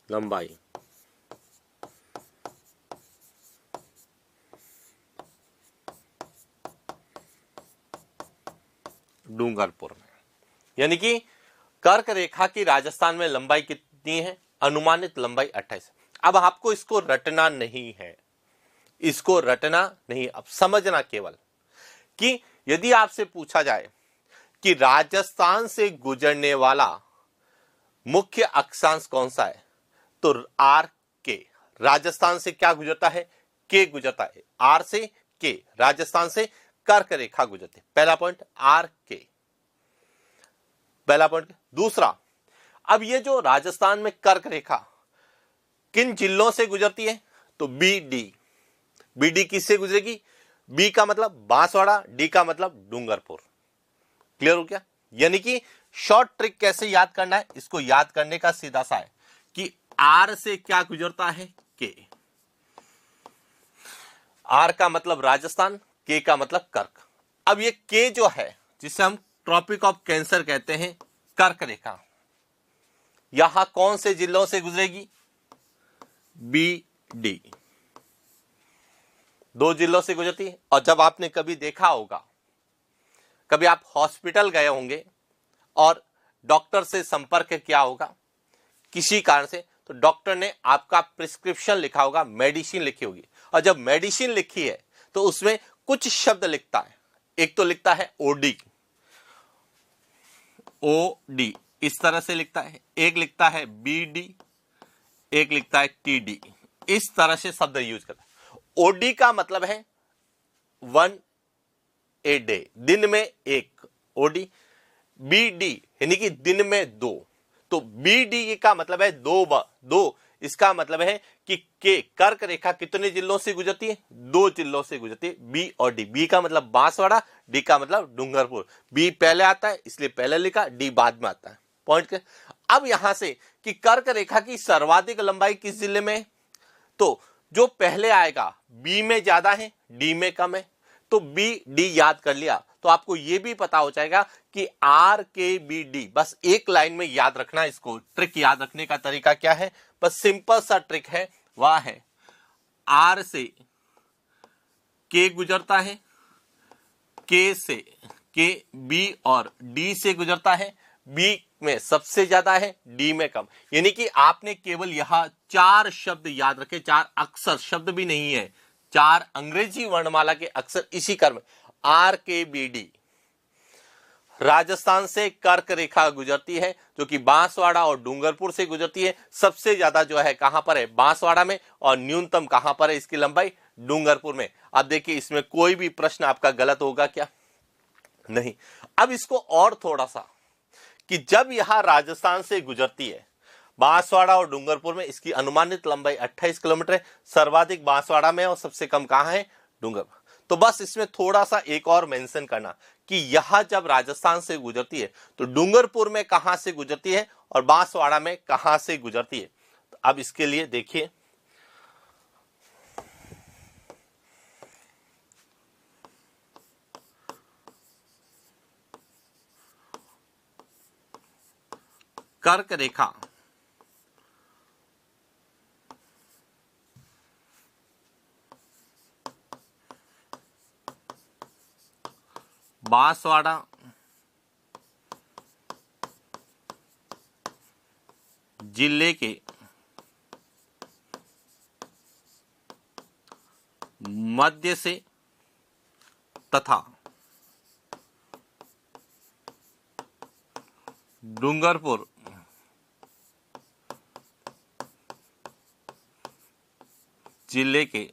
लंबाई डूंगरपुर में। यानी कि कर्क रेखा की राजस्थान में लंबाई कितनी है? अनुमानित लंबाई 28। अब आपको इसको रटना नहीं है, इसको रटना नहीं, अब समझना केवल कि यदि आपसे पूछा जाए कि राजस्थान से गुजरने वाला मुख्य अक्षांश कौन सा है, तो आर के। राजस्थान से क्या गुजरता है? के गुजरता है। आर से के, राजस्थान से कर्क रेखा गुजरती है। पहला पॉइंट आर के, पहला पॉइंट। दूसरा, अब ये जो राजस्थान में कर्क रेखा किन जिलों से गुजरती है? तो बी डी। बी डी किससे गुजरेगी? बी का मतलब बांसवाड़ा, डी का मतलब डूंगरपुर। क्लियर हो गया? यानी कि शॉर्ट ट्रिक कैसे याद करना है, इसको याद करने का सीधा सा है कि आर से क्या गुजरता है? के। आर का मतलब राजस्थान, के का मतलब कर्क। अब ये के जो है, जिसे हम ट्रॉपिक ऑफ कैंसर कहते हैं, कर्क रेखा यहां कौन से जिलों से गुजरेगी? बी डी, दो जिलों से गुजरती है। और जब आपने कभी देखा होगा, कभी आप हॉस्पिटल गए होंगे और डॉक्टर से संपर्क किया होगा किसी कारण से, तो डॉक्टर ने आपका प्रिस्क्रिप्शन लिखा होगा, मेडिसिन लिखी होगी, और जब मेडिसिन लिखी है तो उसमें कुछ शब्द लिखता है। एक तो लिखता है ओडी, ओ डी, इस तरह से लिखता है। एक लिखता है बी डी, एक लिखता है टी डी। इस तरह से शब्द यूज करता है। ओडी का मतलब है 1 ए डे, दिन में एक। ओडी। बी डी यानी कि दिन में 2, तो बी डी का मतलब है दो। इसका मतलब है कि के कर्क रेखा कितने जिलों से गुजरती है? 2 जिलों से गुजरती है, बी और डी। बी का मतलब बांसवाड़ा, डी का मतलब डूंगरपुर। बी पहले आता है इसलिए पहले लिखा, डी बाद में आता है। पॉइंट के अब यहां से कि कर्क रेखा की सर्वाधिक लंबाई किस जिले में? तो जो पहले आएगा बी में ज्यादा है, डी में कम है, तो बी डी याद कर लिया तो आपको यह भी पता हो जाएगा कि आर के बी डी। बस एक लाइन में याद रखना। इसको ट्रिक याद रखने का तरीका क्या है? बस सिंपल सा ट्रिक है, वह है आर से के गुजरता है, के से के बी और डी से गुजरता है, बी में सबसे ज्यादा है, डी में कम। यानी कि आपने केवल यहां 4 शब्द याद रखे, 4 अक्षर, शब्द भी नहीं है, 4 अंग्रेजी वर्णमाला के अक्षर इसी क्रम में। आर के बी डी राजस्थान से कर्क रेखा गुजरती है, जो कि बांसवाड़ा और डूंगरपुर से गुजरती है। सबसे ज्यादा जो है कहां पर है? बांसवाड़ा में। और न्यूनतम कहां पर है इसकी लंबाई? डूंगरपुर में। अब देखिए इसमें कोई भी प्रश्न आपका गलत होगा क्या? नहीं। अब इसको और थोड़ा सा कि जब यहां राजस्थान से गुजरती है बांसवाड़ा और डूंगरपुर में, इसकी अनुमानित लंबाई 28 किलोमीटर है। सर्वाधिक बांसवाड़ा में और सबसे कम कहां है? डूंगरपुर। तो बस इसमें थोड़ा सा एक और मेंशन करना कि यह जब राजस्थान से गुजरती है तो डूंगरपुर में कहां से गुजरती है और बांसवाड़ा में कहां से गुजरती है। तो अब इसके लिए देखिए, कर्क रेखा बांसवाड़ा जिले के मध्य से तथा डूंगरपुर जिले के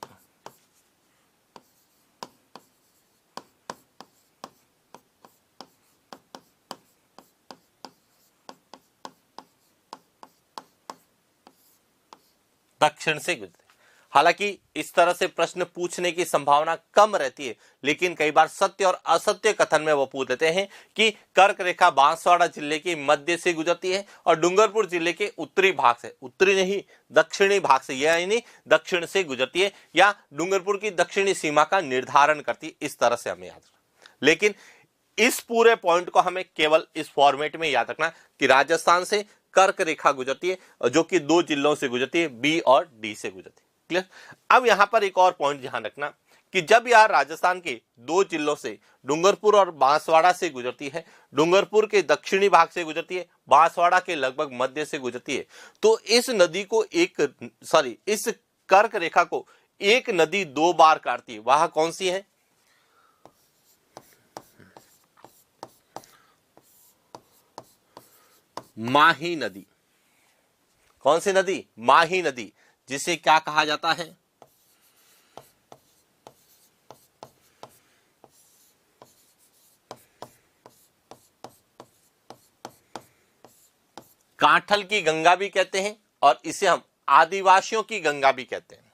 दक्षिण से गुजरते। हालांकि इस तरह से प्रश्न पूछने की संभावना कम रहती है, लेकिन कई बार सत्य और असत्य कथन में वो पूछ लेते हैं कि कर्क रेखा बांसवाड़ा जिले के मध्य से गुजरती है और डूंगरपुर जिले के उत्तरी भाग से, उत्तरी नहीं दक्षिणी भाग से, यानी दक्षिण से गुजरती है या डूंगरपुर की दक्षिणी सीमा का निर्धारण करती है। इस तरह से हमें याद रखना, लेकिन इस पूरे पॉइंट को हमें केवल इस फॉर्मेट में याद रखना कि राजस्थान से कर्क रेखा गुजरती है जो कि 2 जिलों से गुजरती है, बी और डी से गुजरती है। क्लियर। अब यहां पर एक और पॉइंट ध्यान रखना कि जब यार राजस्थान के 2 जिलों से डूंगरपुर और बांसवाड़ा से गुजरती है, डूंगरपुर के दक्षिणी भाग से गुजरती है, बांसवाड़ा के लगभग मध्य से गुजरती है, तो इस नदी को इस कर्क रेखा को एक नदी 2 बार काटती है। वह कौन सी है? माही नदी। कौन सी नदी? माही नदी, जिसे क्या कहा जाता है? कांठल की गंगा भी कहते हैं और इसे हम आदिवासियों की गंगा भी कहते हैं।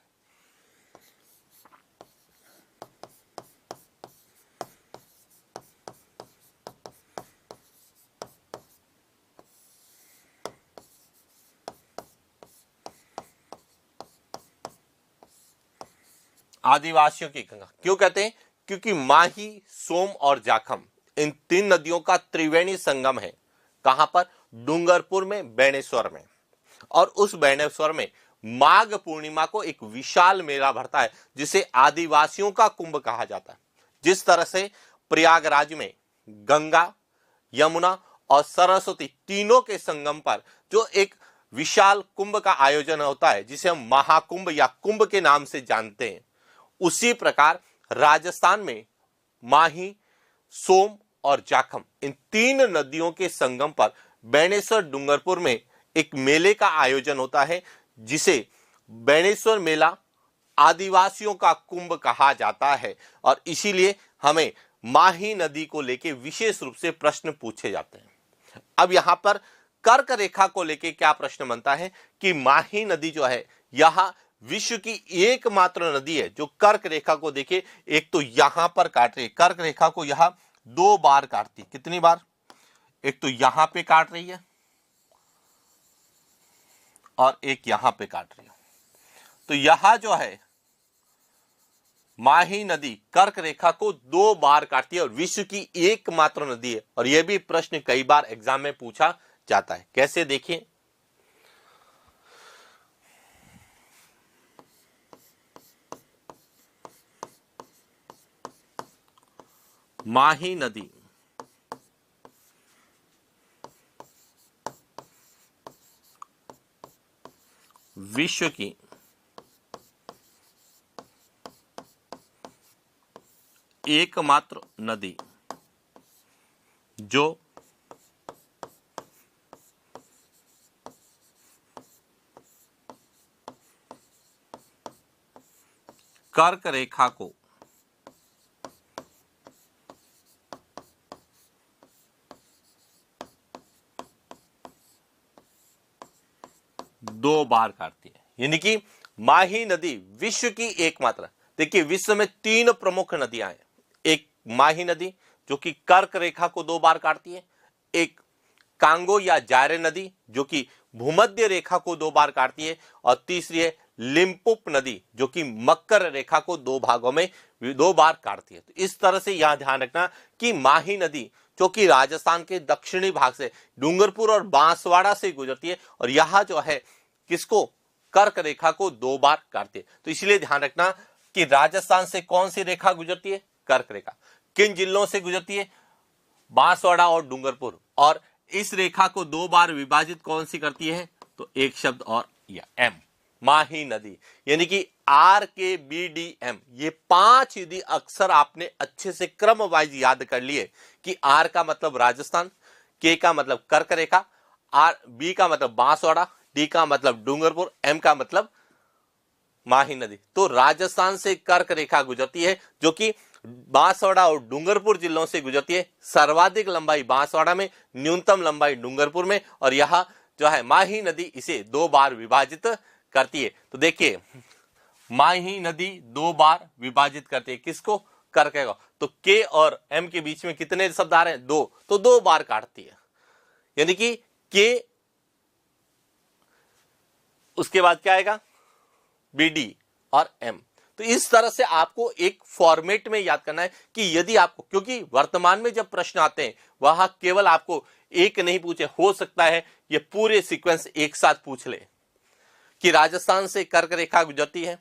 आदिवासियों की गंगा क्यों कहते हैं? क्योंकि माही, सोम और जाखम इन 3 नदियों का त्रिवेणी संगम है। कहां पर? डूंगरपुर में, बेणेश्वर में। और उस बेणेश्वर में माघ पूर्णिमा को एक विशाल मेला भरता है जिसे आदिवासियों का कुंभ कहा जाता है। जिस तरह से प्रयागराज में गंगा, यमुना और सरस्वती तीनों के संगम पर जो एक विशाल कुंभ का आयोजन होता है जिसे हम महाकुंभ या कुंभ के नाम से जानते हैं, उसी प्रकार राजस्थान में माही, सोम और जाखम इन 3 नदियों के संगम पर बेणेश्वर डूंगरपुर में एक मेले का आयोजन होता है जिसे बेणेश्वर मेला आदिवासियों का कुंभ कहा जाता है। और इसीलिए हमें माही नदी को लेके विशेष रूप से प्रश्न पूछे जाते हैं। अब यहां पर कर्क रेखा को लेके क्या प्रश्न बनता है कि माही नदी जो है यह विश्व की एकमात्र नदी है जो कर्क रेखा को देखे, एक तो यहां पर काट रही है, कर्क रेखा को यहां 2 बार काटती। कितनी बार? एक तो यहां पे काट रही है और एक यहां पे काट रही है। तो यहां जो है माही नदी कर्क रेखा को 2 बार काटती है और विश्व की एकमात्र नदी है। और यह भी प्रश्न कई बार एग्जाम में पूछा जाता है। कैसे? देखिए, माही नदी विश्व की एकमात्र नदी जो कर्क रेखा को दो बार काटती है। यानी कि माही नदी विश्व की एकमात्र, देखिए विश्व में 3 प्रमुख नदियां हैं। एक माही नदी जो कि कर्क रेखा को 2 बार काटती है, एक कांगो या जायरे नदी जो कि भूमध्य रेखा को 2 बार काटती है, और तीसरी है लिम्पुप नदी जो कि मकर रेखा को 2 भागों में 2 बार काटती है। तो इस तरह से यहां ध्यान रखना कि माही नदी जो कि राजस्थान के दक्षिणी भाग से डूंगरपुर और बांसवाड़ा से गुजरती है और यह जो है किसको, कर्क रेखा को 2 बार काटती है। तो इसलिए ध्यान रखना कि राजस्थान से कौन सी रेखा गुजरती है, कर्क रेखा। किन जिलों से गुजरती है, बांसवाड़ा और डूंगरपुर, और इस रेखा को 2 बार विभाजित कौन सी करती है, तो एक शब्द और या एम, माही नदी, यानी कि RKBDM। ये 5 यदि अक्षर आपने अच्छे से क्रम वाइज याद कर लिए कि R का मतलब राजस्थान, K का मतलब कर्क रेखा, B का मतलब बांसवाड़ा, D का मतलब डूंगरपुर, M का मतलब माही नदी, तो राजस्थान से कर्क रेखा गुजरती है जो कि बांसवाड़ा और डूंगरपुर जिलों से गुजरती है। सर्वाधिक लंबाई बांसवाड़ा में, न्यूनतम लंबाई डूंगरपुर में, और यह जो है माही नदी इसे 2 बार विभाजित करती है। तो देखिए माही नदी 2 बार विभाजित करती है किसको, कर्क को। तो के और एम के बीच में कितने शब्द आ रहे हैं, 2, तो 2 बार काटती है, यानी कि के, उसके बाद क्या आएगा BD और M। तो इस तरह से आपको एक फॉर्मेट में याद करना है कि यदि आपको, क्योंकि वर्तमान में जब प्रश्न आते हैं वहां केवल आपको एक नहीं पूछे, हो सकता है ये पूरे सीक्वेंस एक साथ पूछ ले कि राजस्थान से कर्क रेखा गुजरती है,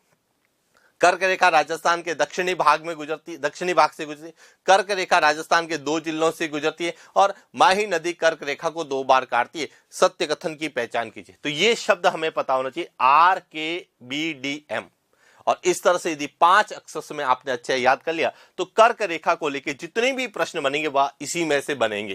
कर्क रेखा राजस्थान के दक्षिणी भाग में गुजरती, दक्षिणी भाग से गुजरती, कर्क रेखा राजस्थान के 2 जिलों से गुजरती है और माही नदी कर्क रेखा को 2 बार काटती है। सत्य कथन की पहचान कीजिए। तो ये शब्द हमें पता होना चाहिए, RKBDM। और इस तरह से यदि 5 अक्षर में आपने अच्छा याद कर लिया तो कर्क रेखा को लेकर जितने भी प्रश्न बनेंगे वह इसी में से बनेंगे।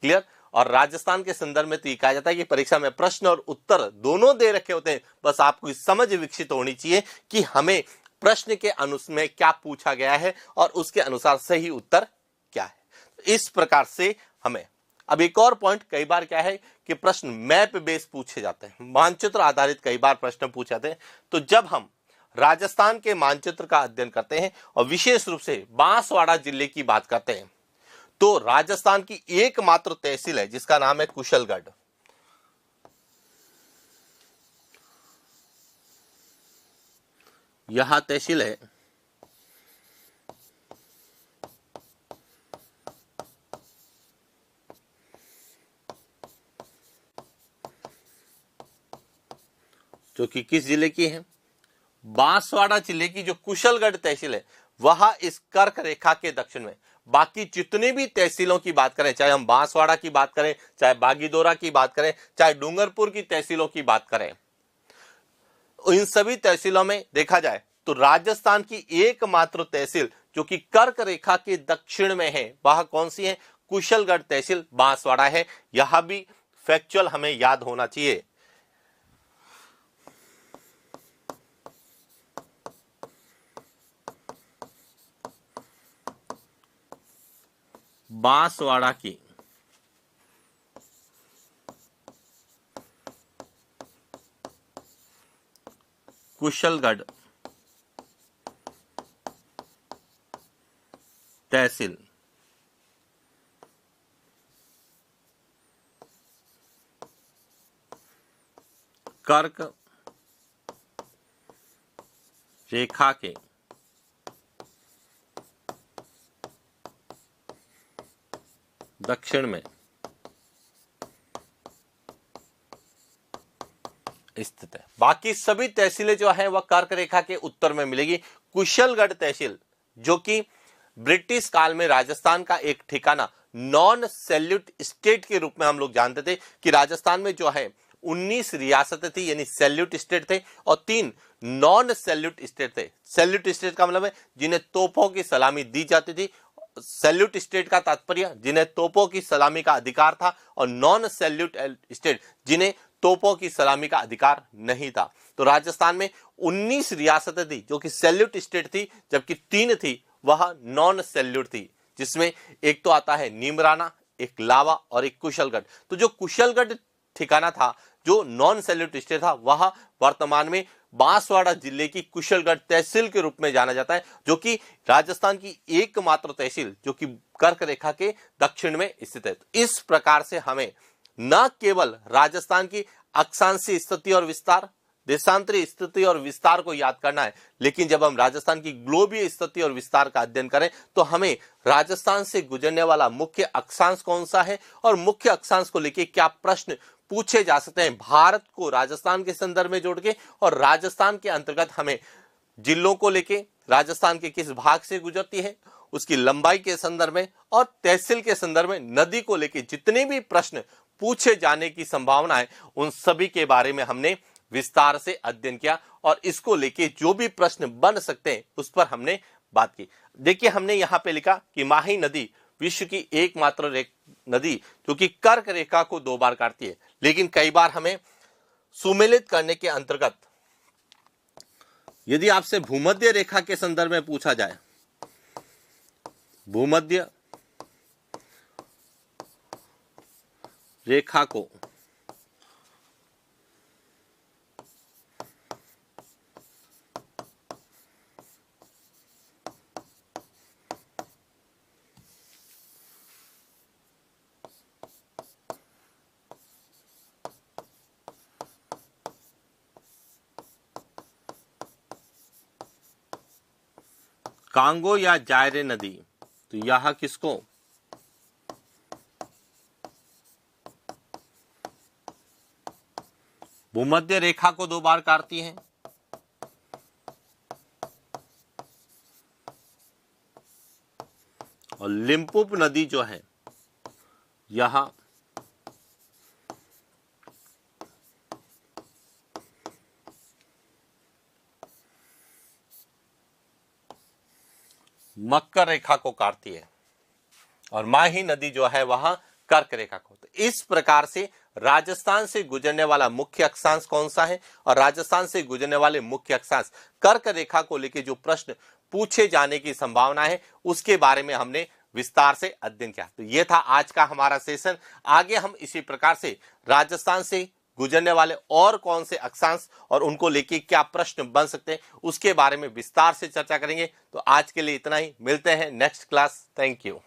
क्लियर। और राजस्थान के संदर्भ में तो ये कहा जाता है कि परीक्षा में प्रश्न और उत्तर दोनों दे रखे होते हैं, बस आपको समझ विकसित होनी चाहिए कि हमें प्रश्न के अनुसार में क्या पूछा गया है और उसके अनुसार सही उत्तर क्या है। इस प्रकार से हमें अब एक और पॉइंट, कई बार क्या है कि प्रश्न मैप बेस पूछे जाते हैं, मानचित्र आधारित कई बार प्रश्न पूछे जाते हैं। तो जब हम राजस्थान के मानचित्र का अध्ययन करते हैं और विशेष रूप से बांसवाड़ा जिले की बात करते हैं, तो राजस्थान की एकमात्र तहसील है जिसका नाम है कुशलगढ़। यह तहसील है जो कि किस जिले की है, बांसवाड़ा जिले की जो कुशलगढ़ तहसील है वह इस कर्क रेखा के दक्षिण में। बाकी जितने भी तहसीलों की बात करें, चाहे हम बांसवाड़ा की बात करें, चाहे बागीदोरा की बात करें, चाहे डूंगरपुर की तहसीलों की बात करें, इन सभी तहसीलों में देखा जाए तो राजस्थान की एकमात्र तहसील जो कि कर्क रेखा के दक्षिण में है वह कौन सी है, कुशलगढ़ तहसील बांसवाड़ा है। यह भी फैक्चुअल हमें याद होना चाहिए। बांसवाड़ा की कुशलगढ़ तहसील कर्क रेखा के दक्षिण में स्थित है। बाकी सभी तहसीलें जो है वह कर्क रेखा के उत्तर में मिलेगी। कुशलगढ़ तहसील जो कि ब्रिटिश काल में राजस्थान का एक ठिकाना, नॉन सैल्यूट स्टेट के रूप में हम लोग जानते थे कि राजस्थान में जो है 19 रियासतें थी यानी सैल्यूट स्टेट थे और 3 नॉन सैल्यूट स्टेट थे। सैल्यूट स्टेट का मतलब है जिन्हें तोपों की सलामी दी जाती थी, सैल्यूट स्टेट का तात्पर्य जिन्हें तोपों की सलामी का अधिकार था, और नॉन सैल्यूट स्टेट जिन्हें तोपों की सलामी का अधिकार नहीं था। तो राजस्थान में 19 रियासतें थी जो कि सैल्यूट स्टेट थी, जबकि 3 थी वह नॉन सैल्यूट थी, जिसमें एक तो आता है नीमराना, एक लावा और एक कुशलगढ़। तो जो कुशलगढ़ ठिकाना था, जो नॉन सैल्यूट स्टेट था, वह वर्तमान में बांसवाड़ा जिले की कुशलगढ़ तहसील के रूप में जाना जाता है, जो कि राजस्थान की एकमात्र तहसील जो कि कर्क रेखा के दक्षिण में स्थित है। इस प्रकार से हमें न केवल राजस्थान की अक्षांशीय स्थिति और विस्तार, देशांतरी स्थिति और विस्तार को याद करना है, लेकिन जब हम राजस्थान की ग्लोबीय स्थिति और विस्तार का अध्ययन करें तो हमें राजस्थान से गुजरने वाला मुख्य अक्षांश कौन सा है और मुख्य अक्षांश को लेकर क्या प्रश्न पूछे जा सकते हैं, भारत को राजस्थान के संदर्भ में जोड़ के, और राजस्थान के अंतर्गत हमें जिलों को लेके राजस्थान के किस भाग से गुजरती है, उसकी लंबाई के संदर्भ में और तहसील के संदर्भ में नदी को लेके जितने भी प्रश्न पूछे जाने की संभावना है, उन सभी के बारे में हमने विस्तार से अध्ययन किया और इसको लेके जो भी प्रश्न बन सकते हैं उस पर हमने बात की। देखिए, हमने यहां पे लिखा कि माही नदी विश्व की एकमात्र नदी जो कि कर्क रेखा को 2 बार काटती है, लेकिन कई बार हमें सुमेलित करने के अंतर्गत यदि आपसे भूमध्य रेखा के संदर्भ में पूछा जाए, भूमध्य रेखा को कांगो या जायरे नदी, तो यह किसको भूमध्य रेखा को 2 बार काटती है, और लिम्पुप नदी जो है यह मकर रेखा को काटती है, और माही नदी जो है वह कर्क रेखा को। तो इस प्रकार से राजस्थान से गुजरने वाला मुख्य अक्षांश कौन सा है और राजस्थान से गुजरने वाले मुख्य अक्षांश कर्क रेखा को लेकर जो प्रश्न पूछे जाने की संभावना है उसके बारे में हमने विस्तार से अध्ययन किया। तो यह था आज का हमारा सेशन। आगे हम इसी प्रकार से राजस्थान से गुजरने वाले और कौन से अक्षांश और उनको लेके क्या प्रश्न बन सकते हैं उसके बारे में विस्तार से चर्चा करेंगे। तो आज के लिए इतना ही, मिलते हैं नेक्स्ट क्लास। Thank you.